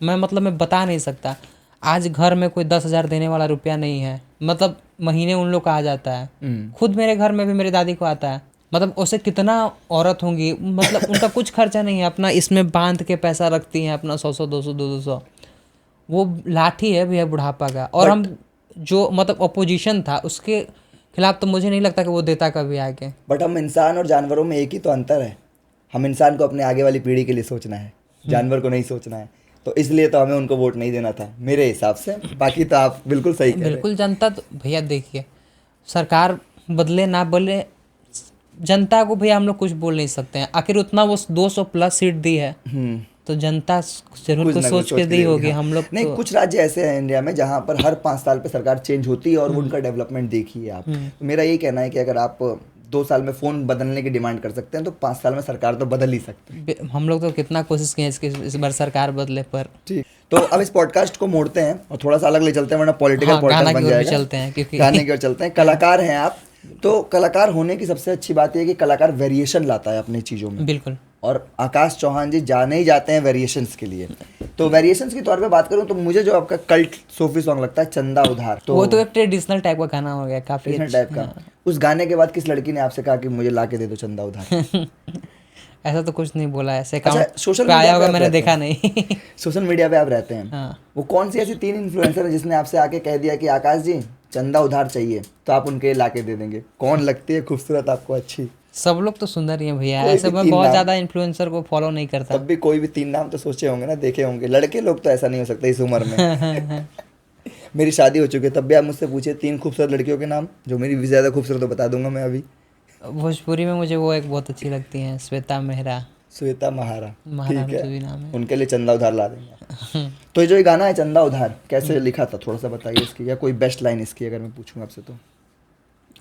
मैं बता नहीं सकता। आज घर में कोई 10,000 देने वाला रुपया नहीं है, मतलब महीने उन लोग का आ जाता है। खुद मेरे घर में भी मेरी दादी को आता है। मतलब उसे कितना औरत होंगी, मतलब उनका कुछ खर्चा नहीं है, अपना इसमें बांध के पैसा रखती हैं, अपना 100 200 200। वो लाठी है भैया बुढ़ापा का। और हम जो मतलब अपोजिशन था उसके खिलाफ तो मुझे नहीं लगता कि वो देता कभी आके। बट हम इंसान और जानवरों में एक ही तो अंतर है, हम इंसान को अपने आगे वाली पीढ़ी के लिए सोचना है, जानवर को नहीं सोचना है। तो इसलिए तो हमें उनको वोट नहीं देना था मेरे हिसाब से। बाकी तो आप बिल्कुल सही कह रहे हैं। बिल्कुल, जनता तो भैया देखिए, सरकार बदले ना बदले, जनता को भैया हम लोग कुछ बोल नहीं सकते हैं। आखिर उतना वो 200 प्लस सीट दी है तो जनता जरूर कुछ सोच के दी होगी। हम लोग नहीं, कुछ राज्य ऐसे हैं इंडिया में जहाँ पर हर 5 साल पे सरकार चेंज होती है और उनका डेवलपमेंट देखिए आप। तो मेरा यही कहना है कि अगर आप 2 साल में फ़ोन बदलने की डिमांड कर सकते हैं तो 5 साल में सरकार तो बदल ही सकते हैं। हम लोग तो कितना कोशिश किए इसकी, इस बार सरकार बदले पर। ठीक, तो अब इस पॉडकास्ट को मोड़ते हैं और थोड़ा सा अलग ले चलते हैं, वरना पॉलिटिकल पॉडकास्ट बन जाएगा। चलते हैं क्योंकि गाने की ओर चलते हैं। कलाकार हैं आप, तो कलाकार होने की सबसे अच्छी बात यह है कि कलाकार वेरिएशन लाता है अपनी चीज़ों में। बिल्कुल। और आकाश चौहान जी जाने ही जाते हैं वेरिएशंस के लिए। तो वेरिएशंस के तौर पे बात करूं तो मुझे जो आपका कल्ट सूफी सॉन्ग लगता है चंदा उधार, तो वो तो एक ट्रेडिशनल टाइप का गाना हो गया, काफी ट्रेडिशनल टाइप का। उस गाने के बाद किस लड़की ने आपसे कहा कि मुझे ला के दे दो चंदा उधार? ऐसा तो कुछ नहीं बोला, ऐसे अच्छा, अकाउंट सोशल पे आया मीडिया होगा, पे मैंने आप देखा रहते नहीं। सोशल मीडिया पे आप रहते हैं, हाँ। वो कौन सी ऐसी 3 इन्फ्लुएंसर है जिसने आपसे आके कह दिया कि आकाश जी चंदा उधार चाहिए, तो आप उनके ला के दे देंगे? कौन लगती है खूबसूरत आपको, अच्छी? सब लोग तो सुंदर ही हैं भैया, कोई ऐसे भी मैं 3 बहुत नाम। ज्यादा इन्फ्लुएंसर को फॉलो नहीं करता। तब भी कोई भी 3 नाम तो सोचे होंगे ना, देखे होंगे। लड़के लोग तो ऐसा नहीं हो सकता इस उम्र में। मेरी शादी हो चुकी है, तब भी आप मुझसे पूछिए 3 खूबसूरत लड़कियों के नाम, जो मेरी भी ज़्यादा खूबसूरत तो बता दूंगा मैं अभी। भोजपुरी में मुझे वो एक बहुत अच्छी लगती हैं, श्वेता मेहरा। श्वेता महारा, महारा ठीक जो भी है, नाम है। उनके लिए चंदा उधार ला देंगे। तो ये जो ये गाना है चंदा उधार, कैसे लिखा था, थोड़ा सा बताइए इसकी, या कोई बेस्ट लाइन इसकी अगर मैं पूछूं आपसे तो?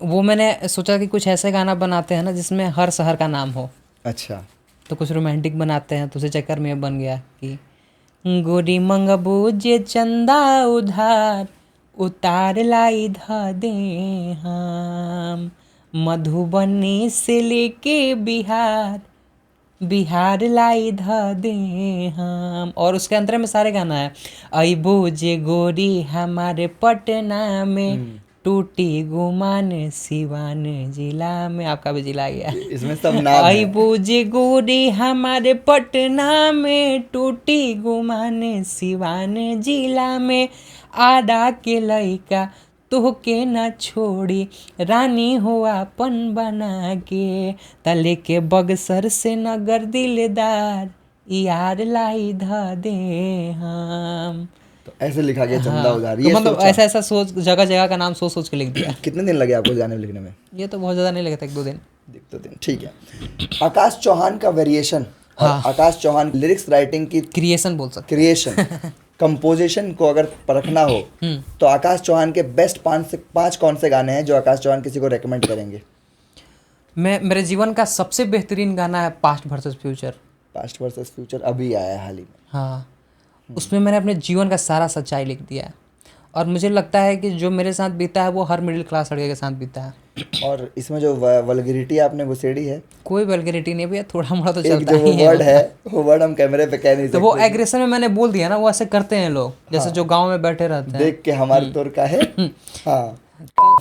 वो मैंने सोचा कि कुछ ऐसे गाना बनाते हैं ना जिसमें हर शहर का नाम हो। अच्छा, तो कुछ रोमांटिक बनाते हैं, तो उसी चक्कर में ये बन गया कि गोरी मंगबू जे चंदा उधार, उतार लाई ध दे हम, मधुबनी से लेके बिहार, बिहार लाई ध दे हम। और उसके अंतर में सारे गाना है, अबू जे गोरी हमारे पटना में, टूटी गुमान सिवान जिला में। आपका भी जिला गया। इसमें सब नाम है। अबू जे गोरी हमारे पटना में, टूटी गुमान सिवान जिला में, आडा के लइका तो के ना छोड़ी रानी हो अपन बना के तले के बगसर से नगर दिलदार यार लाई ध दे हम। तो ऐसे लिखा गया चंदा उधार, तो ये मतलब सोचा। ऐसा ऐसा सोच जगह जगह का नाम सोच सोच के लिख दिया। कितने दिन लगे आपको गाने लिखने में? ये तो बहुत ज़्यादा नहीं लगता, 1-2 दिन। देख तो दिन, ठीक है। आकाश चौहान का वेरिएशन और हाँ। आकाश चौहान लिरिक्स राइटिंग की क्रिएशन बोल सकते क्रिएशन कंपोजिशन को अगर परखना हो तो आकाश चौहान के बेस्ट 5 कौन से गाने हैं जो आकाश चौहान किसी को रेकमेंड करेंगे? मेरे जीवन का सबसे बेहतरीन गाना है past versus future. Past versus future अभी आया है हाल ही में। हाँ, उसमें मैंने अपने जीवन का सारा सच्चाई लिख दिया है और मुझे लगता है कि जो मेरे साथ बीता है वो हर मिडिल क्लास लड़के के साथ बीता है। और इसमें जो वल्गैरिटी आपने घुसेड़ी है, कोई वल्गैरिटी नहीं भैया, थोड़ा मोड़ा तो एक चलता जो वो ही वर्ड है। है, वो वर्ड हम कैमरे पे कह नहीं तो वो सकते। एग्रेशन में मैंने बोल दिया ना, वो ऐसे करते हैं लोग, जैसे जो गांव में बैठे रहते हैं। देख के हमारे तौर का है, हाँ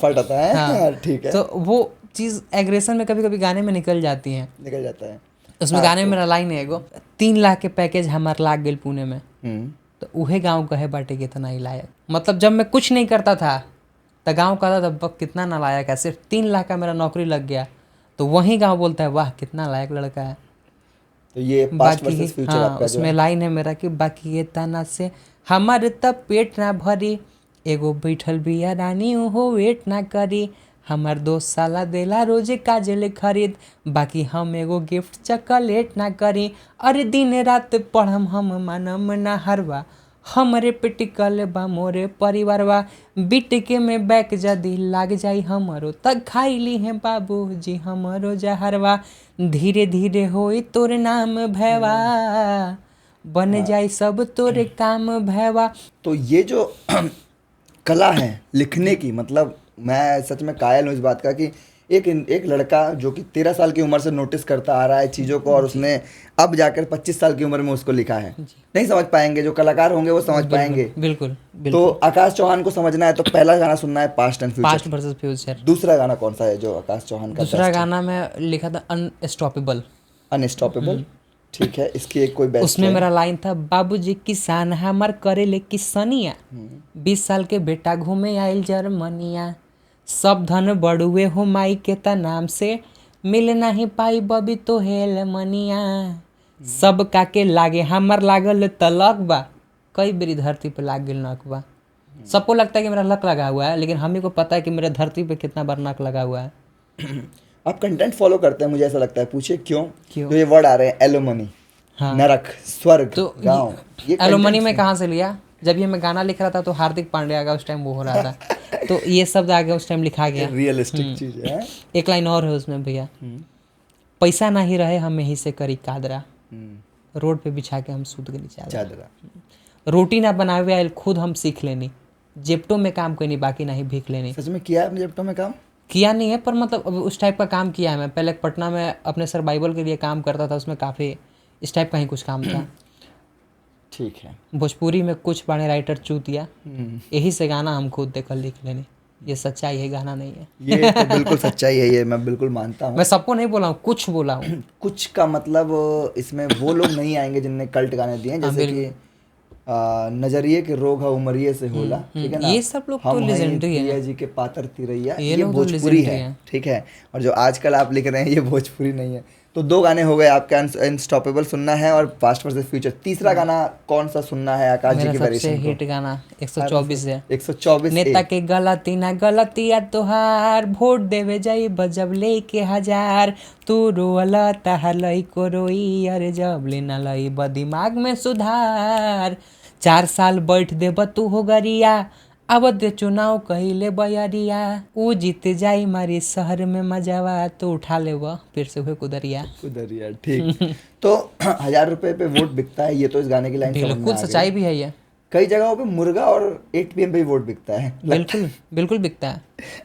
फटता है, हाँ ठीक है, तो वो चीज़ एग्रेशन में कभी कभी गाने में निकल जाती है। निकल जाता है। उसमें गाने में मेरा लाइन है एगो, 3 लाख के पैकेज हमार लाग गेल पुणे में, तो उहे गांव कहे बाटे कितना ही लायक। मतलब जब मैं कुछ नहीं करता था तो गांव कहता था बक कितना नालायक है, सिर्फ 3 लाख का मेरा नौकरी लग गया, तो वहीं गांव बोलता है वाह कितना लायक लड़का है। तो ये पास्ट वर्सेस फ्यूचर हाँ, आपका जो उसमें लाइन है मेरा कि बाकी ये तना से हमार तब पेट ना भरी, एगो बैठल बिया रानी हो वेट ना करी, हमार दोस्त साला देला रोजे काजल खरीद, बाकी हम एगो गिफ्ट चॉकलेट ना करी, अरे दिन रात पढ़म हम मानम ना हरवा, हमरे पे टिकल बा मोरे परिवारवा, बिट के में बैक जदी लाग जाई हमरो तक खाइली है बाबू जी हमरो जहरवा, धीरे धीरे होई तोरे नाम भैवा, बन जाई सब तोरे काम भैवा। तो ये जो कला है लिखने की, मतलब मैं सच में कायल हूँ इस बात का कि एक लड़का जो कि 13 साल की उम्र से नोटिस करता आ रहा है चीज़ों को और उसने अब जाकर 25 साल की उम्र में उसको लिखा है। नहीं समझ पाएंगे, जो कलाकार होंगे वो समझ पाएंगे। बिल्कुल तो आकाश चौहान को समझना है तो पहला गाना सुनना है past and future. Past versus future. दूसरा गाना कौन सा है जो आकाश चौहान का? दूसरा गाना मैं लिखा था अनस्टॉपेबल। अनस्टॉपेबल, ठीक है। इसकी एक कोई बेस्ट उसमें मेरा लाइन था, बाबूजी किसान हमार करेले किसनिया, 20 साल के बेटा घूमे आइल जर्मनिया, सब धन बड़ुए हो माई के ता नाम से, मिल नहीं पाई बबी तो हेल मनिया, सब काके लागे हमार लागल तलक बा, कई बेरी धरती पे लाग गेल नक बा। सबको लगता है कि मेरा लक लगा हुआ है, लेकिन हम ही को पता है कि मेरे धरती पे कितना बार नक लगा हुआ है। आप कंटेंट फॉलो करते हैं, मुझे ऐसा लगता है। पूछिए क्यों? क्यों? तो ये वर्ड आ रहे हैं एलोमनी, नरक, स्वर्ग, तो गांव, ये एलोमनी में कहाँ से लिया? जब ये मैं गाना लिख रहा था तो हार्दिक पांड्या का उस टाइम वो हो रहा था, तो ये शब्द आगे उस टाइम लिखा गया। रियलिस्टिक चीज है। एक लाइन और है उसमें भैया, पैसा ना ही रहे हम यहीं से करी कादरा, रोड पे बिछा के हम सूत के नीचे चादरा, रोटी ना बनावे आयल खुद हम सीख लेनी, जेप्टो में काम कोई नहीं बाकी नहीं भीख लेनी। सच में किया है आपने जेप्टो में काम? किया नहीं है पर मतलब अब उस टाइप का काम किया है। मैं पहले पटना में अपने सर्वाइवल के लिए काम करता था, उसमें काफ़ी इस टाइप का ही कुछ काम था। ठीक है। भोजपुरी में कुछ बड़े राइटर चूतिया, यही से गाना हम खुद देखकर लिख लेने। ये सच्चाई है, गाना नहीं है। ये तो बिल्कुल सच्चाई है, ये मैं बिल्कुल मानता हूँ। मैं सबको नहीं बोला हूँ, कुछ बोला हूँ। कुछ का मतलब इसमें वो लोग नहीं आएंगे जिनने कल्ट गाने दिए हैं, जैसे कि नजरिए के रोग है उमरिए से होला, ठीक है ना। ये सब लोग तो हम हैं लेजेंडरी है। प्रिया जी के पातर तिरैया, ये ये लोग तो भोजपुरी legendary है, हैं। ठीक है। और जो आजकल आप लिख रहे हैं ये भोजपुरी नहीं है। तो 2 गाने हो गए आपके, अनस्टॉपेबल सुनना है और पास्ट वर्सेस फ्यूचर। तीसरा गाना कौन सा सुनना है आकाश जी मेरा की सबसे वेरिएशन को? हिट गाना 124 है। 124 नेता के गलती ना गलतिया तोहार, वोट देवे जाई बजब लेके 1000, तू रोला ताहा लई को रोई, अरे जब लेना लई ब दिमाग में सुधार, 4 साल बैठ देब तू हो गरिया, अब दे चुनाव कहिले बयरिया, ऊ जीत जाई मारी शहर में मजावा, तो उठा ले फिर से हुए कुदरिया। कुदरिया, ठीक। तो 1000 रुपए पे वोट बिकता है, ये तो इस गाने की लाइन समझ में बिल्कुल आ गई। सच्चाई भी है ये। कई जगहों पे मुर्गा और 8 PM पे ही वोट बिकता है। बिल्कुल बिल्कुल बिकता है।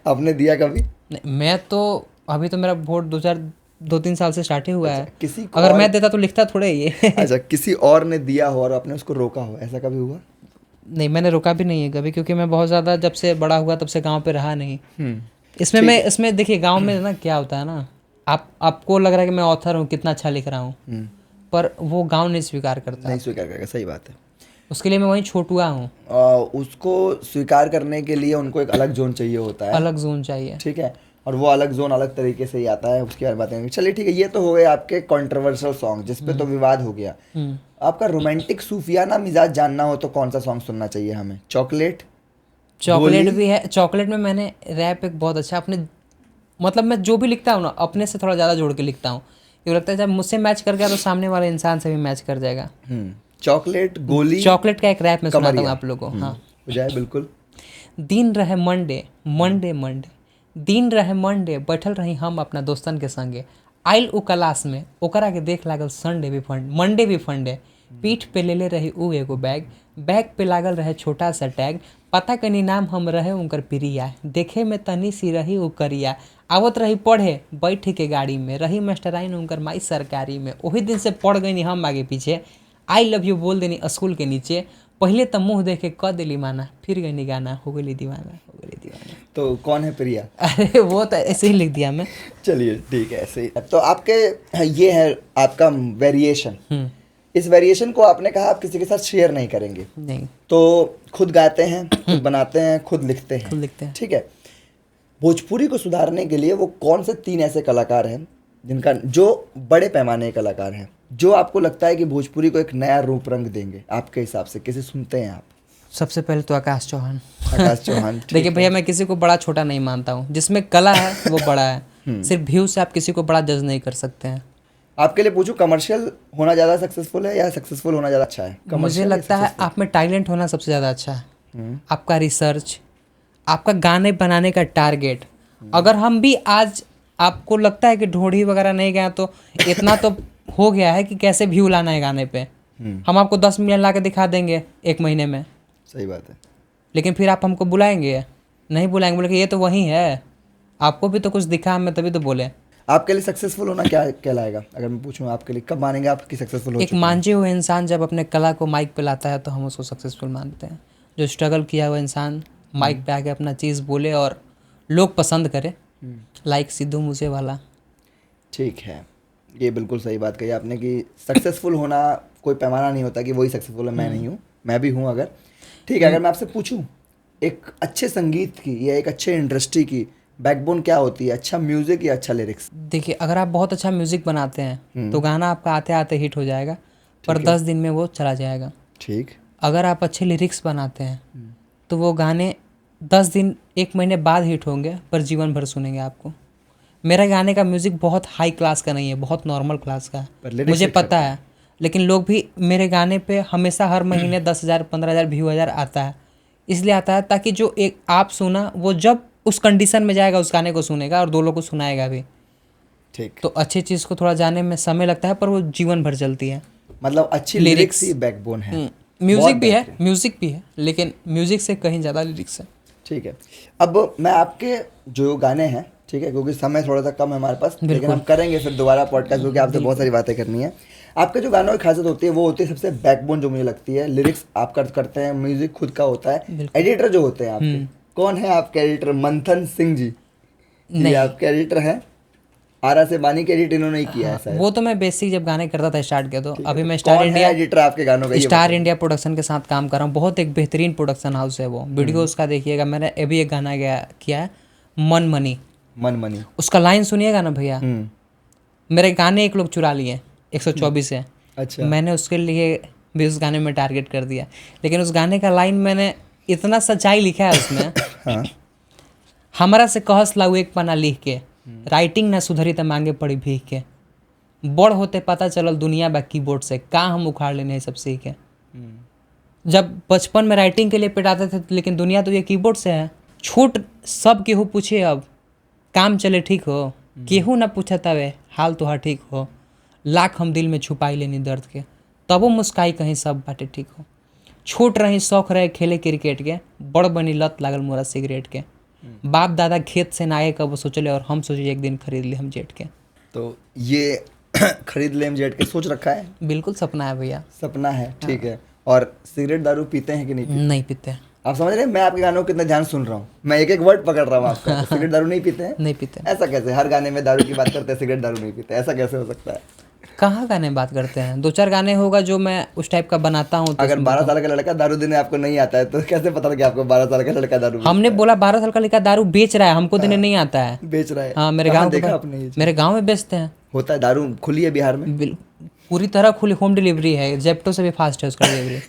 आपने दिया कभी? नहीं, मैं तो अभी तो मेरा वोट 2-3 साल से स्टार्ट ही हुआ है। किसी को अगर और- मैं देता तो लिखता थोड़े ये। अच्छा, किसी और ने दिया हो और आपने उसको रोका हो, ऐसा कभी हुआ? नहीं, मैंने रोका भी नहीं है कभी, क्योंकि मैं बहुत ज़्यादा जब से बड़ा हुआ तब से गांव पे रहा नहीं। इसमें देखिए गांव में ना क्या होता है ना, आपको लग रहा है कि मैं ऑथर हूँ, कितना अच्छा लिख रहा हूँ, पर वो गांव नहीं स्वीकार करता। नहीं स्वीकार करेगा, सही बात है। उसके लिए मैं वहीं छोटुआ हूँ, उसको स्वीकार करने के लिए उनको एक अलग जोन चाहिए होता है। अलग जोन चाहिए। ठीक है, और वो अलग जोन अलग तरीके से ही आता है, उसकी बारे में बातें करेंगे। चलिए ठीक है, ये तो हो गए आपके कंट्रोवर्शियल सॉन्ग जिस पे तो विवाद हो गया। आपका रोमांटिक सूफियाना मिजाज जानना हो तो कौन सा सॉन्ग सुनना चाहिए हमें? चॉकलेट? चॉकलेट भी है। चॉकलेट में मैंने रैप एक बहुत अच्छा अपने, मतलब मैं जो भी लिखता हूँ ना अपने से थोड़ा ज़्यादा जोड़ के लिखता हूँ, क्योंकि लगता है जब मुझसे मैच कर गया तो सामने वाले इंसान से भी मैच कर जाएगा। चॉकलेट, गोली, चॉकलेट का एक रैप मैं सुनाता हूँ कमरिया। आप लोगों को। हाँ, हो जाए बिल्कुल। दिन रहे मंडे मंडे मंडे, दिन रहे मंडे, बैठल रही हम अपना दोस्तन के संगे, आइल उ क्लास में ओकरा के देख लागल संडे भी फंड मंडे भी फंडे, पीठ पे ले रही उ एगो बैग, बैग पे लागल रहे छोटा सा टैग, पता कनी नाम हम रहे उनकर प्रिया, देखे में तनी सी रही उ करिया, आवत रही पढ़े बैठ के गाड़ी में, रही मास्टराइन उनकर माई सरकारी में, वही दिन से पढ़ गई हम आगे पीछे, आई लव यू बोल देनी स्कूल के नीचे, पहले तो मुंह देखे क दिली माना, फिर गई गाना हो गई दीवाना, हो गई दीवाना। तो कौन है प्रिया? अरे वो तो ऐसे ही लिख दिया मैं। चलिए ठीक है, ऐसे ही। तो आपके ये है आपका वेरिएशन। इस वेरिएशन को आपने कहा आप किसी के साथ शेयर नहीं करेंगे, नहीं, तो खुद गाते हैं, खुद बनाते हैं, खुद लिखते हैं। खुद लिखते हैं। ठीक है, भोजपुरी को सुधारने के लिए वो कौन से 3 ऐसे कलाकार हैं जिनका, जो बड़े पैमाने के कलाकार हैं, जो आपको लगता है कि भोजपुरी को एक नया रूप रंग देंगे आपके हिसाब से? किसे सुनते हैं आप? सबसे पहले तो आकाश चौहान। आकाश चौहान। ठीक देखिए भैया, मैं किसी को बड़ा छोटा नहीं मानता हूँ, जिसमें कला है वो बड़ा है। सिर्फ व्यू से आप किसी को बड़ा जज नहीं कर सकते हैं। आपके लिए पूछूं, कमर्शियल होना ज़्यादा सक्सेसफुल है या सक्सेसफुल होना ज़्यादा अच्छा है? मुझे commercial या लगता है successful? आप में टैलेंट होना सबसे ज़्यादा अच्छा है। आपका रिसर्च, आपका गाने बनाने का टारगेट। अगर हम भी आज आपको लगता है कि ढोढ़ी वगैरह नहीं गया तो इतना तो हो गया है कि कैसे व्यू लाना है गाने पे, हम आपको 10 मिलियन ला के दिखा देंगे 1 महीने में। सही बात है। लेकिन फिर आप हमको बुलाएंगे? नहीं बुलाएंगे, बोले कि ये तो वही है, आपको भी तो कुछ दिखा हमें तभी तो बोले। आपके लिए सक्सेसफुल होना क्या कहलाएगा? अगर मैं पूछूं आपके लिए, कब मानेंगे आप कि सक्सेसफुल हो एक चुके हैं? मांझे हुए इंसान जब अपने कला को माइक पे लाता है तो हम उसको सक्सेसफुल मानते हैं। जो स्ट्रगल किया हुआ इंसान माइक पे आके अपना चीज़ बोले और लोग पसंद करे, लाइक सिद्धू मूसे वाला। ठीक है, ये बिल्कुल सही बात कही आपने कि सक्सेसफुल होना कोई पैमाना नहीं होता कि वही सक्सेसफुल है, मैं नहीं हूँ, मैं भी हूँ। अगर ठीक है, अगर मैं आपसे पूछूं एक अच्छे संगीत की या एक अच्छे इंडस्ट्री की बैकबोन क्या होती है? अच्छा म्यूजिक या अच्छा लिरिक्स? देखिए, अगर आप बहुत अच्छा म्यूजिक बनाते हैं तो गाना आपका आते आते हिट हो जाएगा, पर 10 दिन में वो चला जाएगा। ठीक। अगर आप अच्छे लिरिक्स बनाते हैं तो वो गाने 10 दिन 1 महीने बाद हिट होंगे, पर जीवन भर सुनेंगे आपको। मेरा गाने का म्यूज़िक बहुत हाई क्लास का नहीं है, बहुत नॉर्मल क्लास का है, मुझे पता है। लेकिन लोग भी मेरे गाने पे हमेशा हर महीने 10,000 15,000 व्यू आता है। इसलिए आता है ताकि जो एक आप सुना, वो जब उस कंडीशन में जाएगा उस गाने को सुनेगा और 2 लोग को सुनाएगा भी। ठीक। तो अच्छी चीज़ को थोड़ा जाने में समय लगता है, पर वो जीवन भर चलती है। मतलब अच्छी लिरिक्स ही बैकबोन है। म्यूज़िक भी है, म्यूज़िक भी है, लेकिन म्यूज़िक से कहीं ज़्यादा लिरिक्स है। ठीक है, अब मैं आपके जो गाने हैं, ठीक है, क्योंकि समय थोड़ा सा कम है हमारे पास, लेकिन हम करेंगे फिर दोबारा पॉडकास्ट, क्योंकि आपसे बहुत सारी बातें करनी है। आपके जो गानों की खासियत होती है वो होती है सबसे बैकबोन, जो मुझे लगती है लिरिक्स आप करते हैं, म्यूजिक खुद का होता है। एडिटर जो होते हैं आपके, कौन है आपके एडिटर? मंथन सिंह जी ये आपके एडिटर हैं? आरा से बानी के एडिट इन्होंने ही किया है शायद। वो तो मैं बेसिक जब गाने करता था स्टार्ट किया, तो अभी मैं स्टार इंडिया एडिटर आपके गानों का? स्टार इंडिया प्रोडक्शन के साथ काम कर रहा हूँ। बहुत एक बेहतरीन प्रोडक्शन हाउस है वो, वीडियो उसका देखिएगा। मैंने अभी एक गाना किया है मन मनी, मन मनी। उसका लाइन सुनिएगा ना भैया, मेरे गाने एक लोग चुरा लिए 124 से। अच्छा। मैंने उसके लिए भी उस गाने में टारगेट कर दिया, लेकिन उस गाने का लाइन मैंने इतना सच्चाई लिखा है उसमें। हाँ। हमारा से कहस लाऊ एक पन्ना लिख के, राइटिंग ना सुधरी तो मांगे पड़ी भीख के, बड़ होते पता चलल दुनिया बा कीबोर्ड से, का हम उखाड़ लेने सब सीख के। जब बचपन में राइटिंग के लिए पिटाते थे, लेकिन दुनिया तो ये कीबोर्ड से है। छूट सब केहू पूछे अब, काम चले ठीक हो, केहू ना पूछे तवे हाल तुहार ठीक हो, लाख हम दिल में छुपाई लेनी दर्द के, तबो मुस्काई कहीं सब बाटे ठीक हो। छूट रही शौक रहे खेले क्रिकेट के, बड़ बनी लत लागल मोरा सिगरेट के, बाप दादा खेत से नाये कब सोचले और हम सोचे एक दिन खरीद ले हम जेट के। तो ये खरीद ले हम जेट के सोच रखा है? बिल्कुल सपना है भैया। सपना है, ठीक है। और सिगरेट दारू पीते हैं कि नहीं पीते? नहीं पीते। आप समझ रहे हैं मैं आपके गानों को कितना ध्यान सुन रहा हूँ, मैं एक एक वर्ड पकड़ रहा हूँ आपका। सिगरेट दारू नहीं पीते हैं? नहीं पीते। ऐसा कैसे? हर गाने में दारू की बात करते हैं, सिगरेट दारू नहीं पीते, ऐसा कैसे हो सकता है? कहाँ गाने बात करते हैं, 2-4 गाने होगा जो मैं उस टाइप का बनाता हूँ तो अगर 12 साल का लड़का दारू देने आपको नहीं आता है तो कैसे पता कि आपको 12 साल का लड़का दारू हमने बोला 12 साल का लड़का दारू बेच रहा है, हमको देने नहीं आता है। बेच रहा है? हाँ, मेरे कहाँ गांव देखा आपने ये चीज़? मेरे गांव में बेचते हैं। होता है, दारू खुली है बिहार में? पूरी तरह खुली होम डिलीवरी है, जेप्टो से भी फास्ट है उसका डिलीवरी।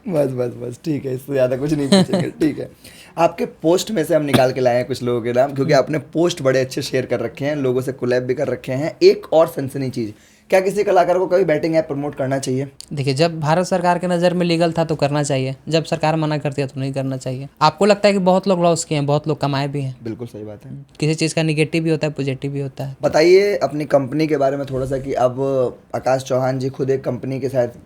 बस बस बस, ठीक है, इससे ज़्यादा कुछ नहीं पूछेंगे। ठीक है, आपके पोस्ट में से हम निकाल के लाए हैं कुछ लोगों के नाम, क्योंकि आपने पोस्ट बड़े अच्छे शेयर कर रखे हैं, लोगों से कोलैब भी कर रखे हैं। एक और सनसनी चीज़, क्या किसी कलाकार को कभी बैटिंग ऐप प्रमोट करना चाहिए? देखिए, जब भारत सरकार के नज़र में लीगल था तो करना चाहिए, जब सरकार मना करती है तो नहीं करना चाहिए। आपको लगता है कि बहुत लोग लॉस किए हैं, बहुत लोग कमाए भी हैं। बिल्कुल सही बात है। किसी चीज़ का निगेटिव भी होता है, पॉजिटिव भी होता है। बताइए अपनी कंपनी के बारे में थोड़ा सा, कि अब आकाश चौहान जी खुद एक कंपनी के साथ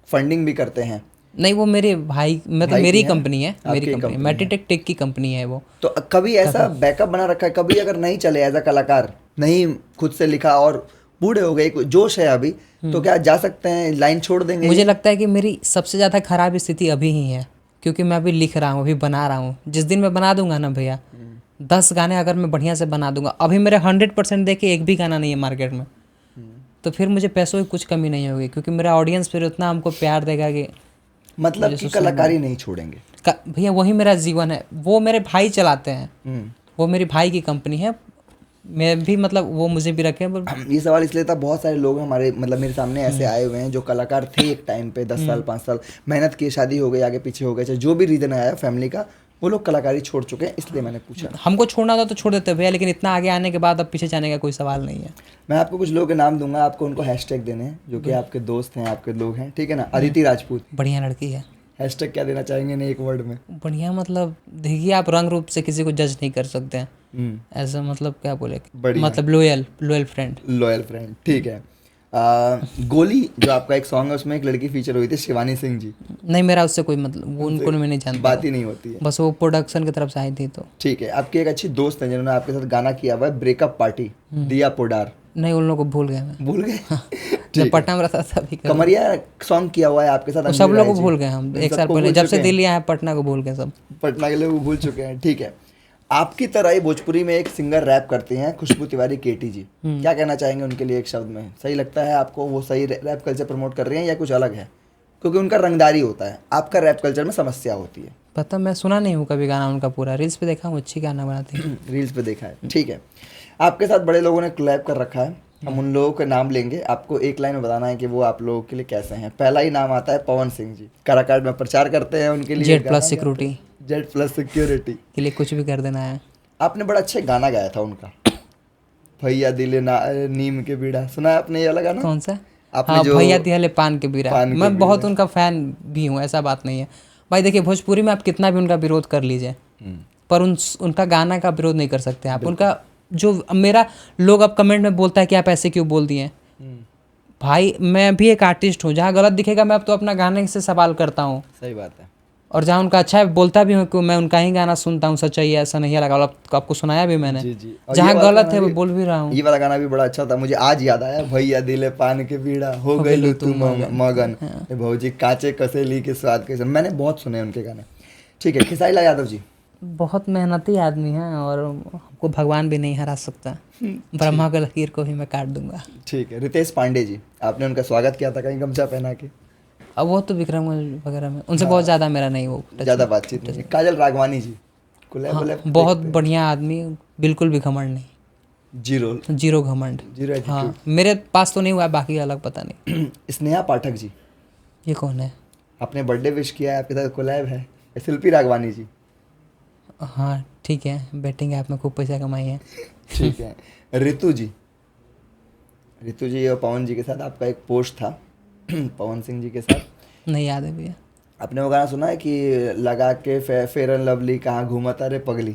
फंडिंग भी करते हैं। नहीं, वो मेरे भाई, मतलब भाई मेरी की है? कंपनी है, मेरी आपकी कंपनी कंपनी मैट्रीटेक टेक की कंपनी है वो। तो कभी ऐसा बैकअप बना रखा है, कभी अगर नहीं चले एज अ कलाकार, नहीं खुद से लिखा और बूढ़े हो गए, कोई जोश है अभी, तो क्या जा सकते हैं, लाइन छोड़ देंगे? मुझे लगता है कि मेरी सबसे ज़्यादा खराब स्थिति अभी ही है, क्योंकि मैं अभी लिख रहा हूँ, अभी बना रहा हूँ। जिस दिन मैं बना दूंगा ना भैया, 10 गाने अगर मैं बढ़िया से बना दूंगा, अभी मेरे 100% देखिए एक भी गाना नहीं है मार्केट में, तो फिर मुझे पैसों की कुछ कमी नहीं होगी, क्योंकि मेरा ऑडियंस फिर उतना हमको प्यार देगा कि मतलब कि कलाकारी नहीं छोड़ेंगे। भैया वही मेरा जीवन है। वो मेरे भाई चलाते हैं, वो मेरी भाई की कंपनी है, मैं भी मतलब वो मुझे भी रखे। ये सवाल इसलिए था, बहुत सारे लोग हमारे मतलब मेरे सामने ऐसे आए हुए हैं जो कलाकार थे एक टाइम पे, 10 साल 5 साल मेहनत की, शादी हो गई, आगे पीछे हो गए, चाहे जो भी रीज़न आया फैमिली का, वो लोग कलाकारी छोड़ चुके हैं, इसलिए मैंने पूछा। हमको छोड़ना था तो छोड़ देते भैया, लेकिन इतना आगे आने के बाद अब पीछे जाने का कोई सवाल नहीं है। मैं आपको कुछ लोगों के नाम दूंगा, आपको उनको हैशटैग देने हैं, जो कि आपके दोस्त हैं, आपके लोग हैं, ठीक है ना? अदिति राजपूत, बढ़िया लड़की है। हैशटैग क्या देना चाहेंगे ने एक वर्ड में? बढ़िया, मतलब देखिए, आप रंग रूप से किसी को जज नहीं कर सकते हैं, ऐसा मतलब क्या बोले, मतलब लॉयल फ्रेंड। लॉयल फ्रेंड, ठीक है। गोली जो आपका एक सॉन्ग है, उसमें एक लड़की फीचर हुई थी, शिवानी सिंह जी। नहीं, मेरा उससे कोई मतलब, वो उनको मैं नहीं जानता, बात ही नहीं होती है, बस वो प्रोडक्शन की तरफ से आई थी तो। ठीक है, आपकी एक अच्छी दोस्त है जिन्होंने आपके साथ गाना किया हुआ है, ब्रेकअप पार्टी, दिया पोडार। नहीं, उन लोगों को भूल गए मैं, भूल गए? जब पटना में रहता था तभी कमरिया सॉन्ग किया हुआ है आपके साथ, सब लोग को भूल गए हम, 1 साल पहले जब से दिल्ली आए पटना को भूल गए सब। पटना के लोग भूल चुके हैं, ठीक है। आपकी तरह ही भोजपुरी में एक सिंगर रैप करती हैं, खुशबू तिवारी केटी जी, क्या कहना चाहेंगे उनके लिए एक शब्द में? सही लगता है आपको वो सही रैप कल्चर प्रमोट कर रही हैं या कुछ अलग है? क्योंकि उनका रंगदारी होता है, आपका रैप कल्चर में समस्या होती है। पता, मैं सुना नहीं हूँ कभी गाना उनका पूरा, रील्स पे देखा हूँ, अच्छी गाना बनाती है। रील्स पे देखा है, ठीक है। आपके साथ बड़े लोगों ने कोलैब कर रखा है, हम उन लोगों के नाम लेंगे, आपको एक लाइन में बताना है कि वो आप लोगों के लिए कैसे हैं। पहला ही नाम आता है पवन सिंह जी, काराकाट में प्रचार करते हैं उनके लिए, जेड प्लस सिक्योरिटी के लिए कुछ भी कर देना है। आपने बड़ा अच्छा गाना गाया था उनका, भैया दिले ना नीम के बीड़ा, सुना है आपने ये वाला गाना? कौन सा? आपने हाँ, जो भैया दिहले पान के बीरा, मैं बहुत उनका फैन भी हूँ, ऐसा बात नहीं है भाई। देखिए, भोजपुरी में आप कितना भी उनका विरोध कर लीजिए, पर उनका गाना का विरोध नहीं कर सकते आप। उनका जो मेरा लोग अब कमेंट में बोलता है कि आप ऐसे क्यों बोल दिए, भाई मैं भी एक आर्टिस्ट हूँ, जहाँ गलत दिखेगा मैं अब तो अपना गाने से सवाल करता हूँ। सही बात है। और जहाँ उनका अच्छा है बोलता भी हूँ कि मैं उनका ही गाना सुनता हूँ, सच्चाई ऐसा नहीं लगा, आपको सुनाया भी मैंने। जी। जहाँ गलत है वो बोल भी रहा हूँ। ये वाला गाना भी बड़ा अच्छा था, मुझे आज याद आया, भैया दिले पान के बीड़ा हो गई तू मगन, भौजी काचे कसेली के स्वाद के। मैंने बहुत सुने उनके गाने, ठीक है। खेसारी लाल यादव जी बहुत मेहनती आदमी है और हमको भगवान भी नहीं हरा सकता, ब्रह्मा के लकीर को भी मैं काट दूंगा, ठीक है। रितेश पांडे जी, आपने उनका स्वागत किया था कहीं गमछा पहना के? अब वो तो विक्रम वगैरह में उनसे बहुत ज़्यादा मेरा नहीं, वो ज़्यादा बातचीत नहीं। काजल राघवानी जी, बहुत बढ़िया आदमी, बिल्कुल भी घमंड नहीं, जीरो घमंड, जीरो। हाँ, मेरे पास तो नहीं हुआ, बाकी अलग पता नहीं। स्नेहा पाठक जी, ये कौन है? आपने बर्थडे विश किया है, आपके साथ कोलैब है। शिल्पी राघवानी जी, हाँ ठीक है, बैटिंग ऐप में खूब पैसा कमाई है, ठीक है। ऋतु जी और पवन जी के साथ आपका एक पोस्ट था, पवन सिंह जी के साथ, नहीं याद है भैया। आपने वो गाना सुना है कि लगा के फेयर एंड लवली कहाँ घूमता रे पगली,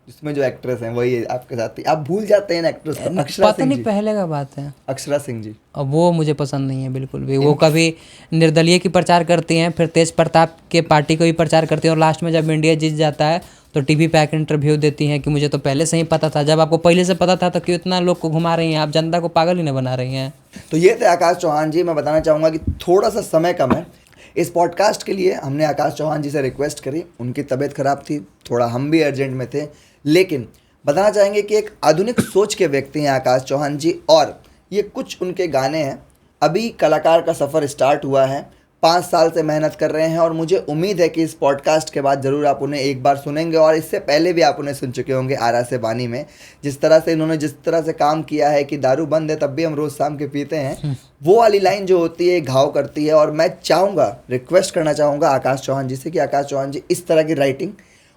जिसमें जो एक्ट्रेस हैं वही आपके साथ थी? आप भूल जाते हैं एक्ट्रेस को। अक्षरा पता नहीं, पहले का बात है। अक्षरा सिंह जी, अब वो मुझे पसंद नहीं है बिल्कुल भी। वो कभी निर्दलीय की प्रचार करती हैं, फिर तेज प्रताप के पार्टी को भी प्रचार करती हैं, और लास्ट में जब इंडिया जीत जाता है तो टीवी पे आकर इंटरव्यू देती हैं कि मुझे तो पहले से ही पता था। जब आपको पहले से पता था तो क्यों इतना लोग को घुमा रही हैं, आप जनता को पागल ही नहीं बना रही हैं। तो ये थे आकाश चौहान जी। मैं बताना चाहूँगा कि थोड़ा सा समय कम है इस पॉडकास्ट के लिए, हमने आकाश चौहान जी से रिक्वेस्ट करी, उनकी तबीयत खराब थी, थोड़ा हम भी अर्जेंट में थे, लेकिन बताना चाहेंगे कि एक आधुनिक सोच के व्यक्ति हैं आकाश चौहान जी, और ये कुछ उनके गाने हैं। अभी कलाकार का सफ़र स्टार्ट हुआ है, 5 साल से मेहनत कर रहे हैं और मुझे उम्मीद है कि इस पॉडकास्ट के बाद ज़रूर आप उन्हें एक बार सुनेंगे और इससे पहले भी आप उन्हें सुन चुके होंगे आरा से बानी में। जिस तरह से इन्होंने जिस तरह से काम किया है कि दारू बंद है तब भी हम रोज़ शाम के पीते हैं, वो वाली लाइन जो होती है घाव करती है। और मैं चाहूँगा, रिक्वेस्ट करना चाहूँगा आकाश चौहान जी से कि आकाश चौहान जी इस तरह की राइटिंग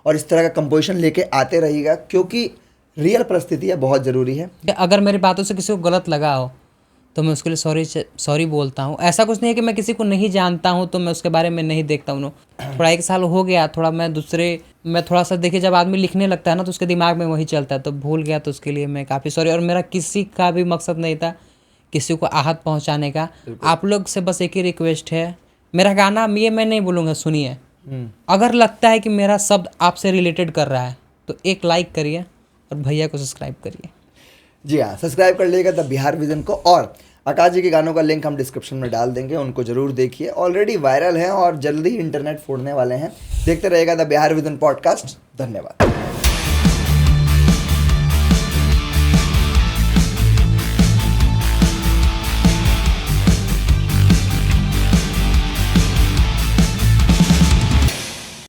और इस तरह का कंपोजिशन लेके आते रहिएगा, क्योंकि रियल परिस्थितियाँ बहुत ज़रूरी है। अगर मेरी बातों से किसी को गलत लगा हो तो मैं उसके लिए सॉरी बोलता हूँ। ऐसा कुछ नहीं है कि मैं किसी को नहीं जानता हूँ तो मैं उसके बारे में नहीं देखता हूँ। थोड़ा 1 साल हो गया, थोड़ा मैं थोड़ा सा देखिए, जब आदमी लिखने लगता है ना तो उसके दिमाग में वही चलता है, तो भूल गया, तो उसके लिए मैं काफ़ी सॉरी। और मेरा किसी का भी मकसद नहीं था किसी को आहत पहुँचाने का। आप लोग से बस एक ही रिक्वेस्ट है, मेरा गाना ये मैं नहीं बोलूँगा, सुनिए, अगर लगता है कि मेरा शब्द आपसे रिलेटेड कर रहा है तो एक लाइक करिए और भैया को सब्सक्राइब करिए। जी हाँ, सब्सक्राइब कर लीजिएगा द बिहार विजन को। और आकाश जी के गानों का लिंक हम डिस्क्रिप्शन में डाल देंगे, उनको जरूर देखिए, ऑलरेडी वायरल हैं और जल्दी इंटरनेट फोड़ने वाले हैं। देखते रहिएगा द बिहार विजन पॉडकास्ट। धन्यवाद।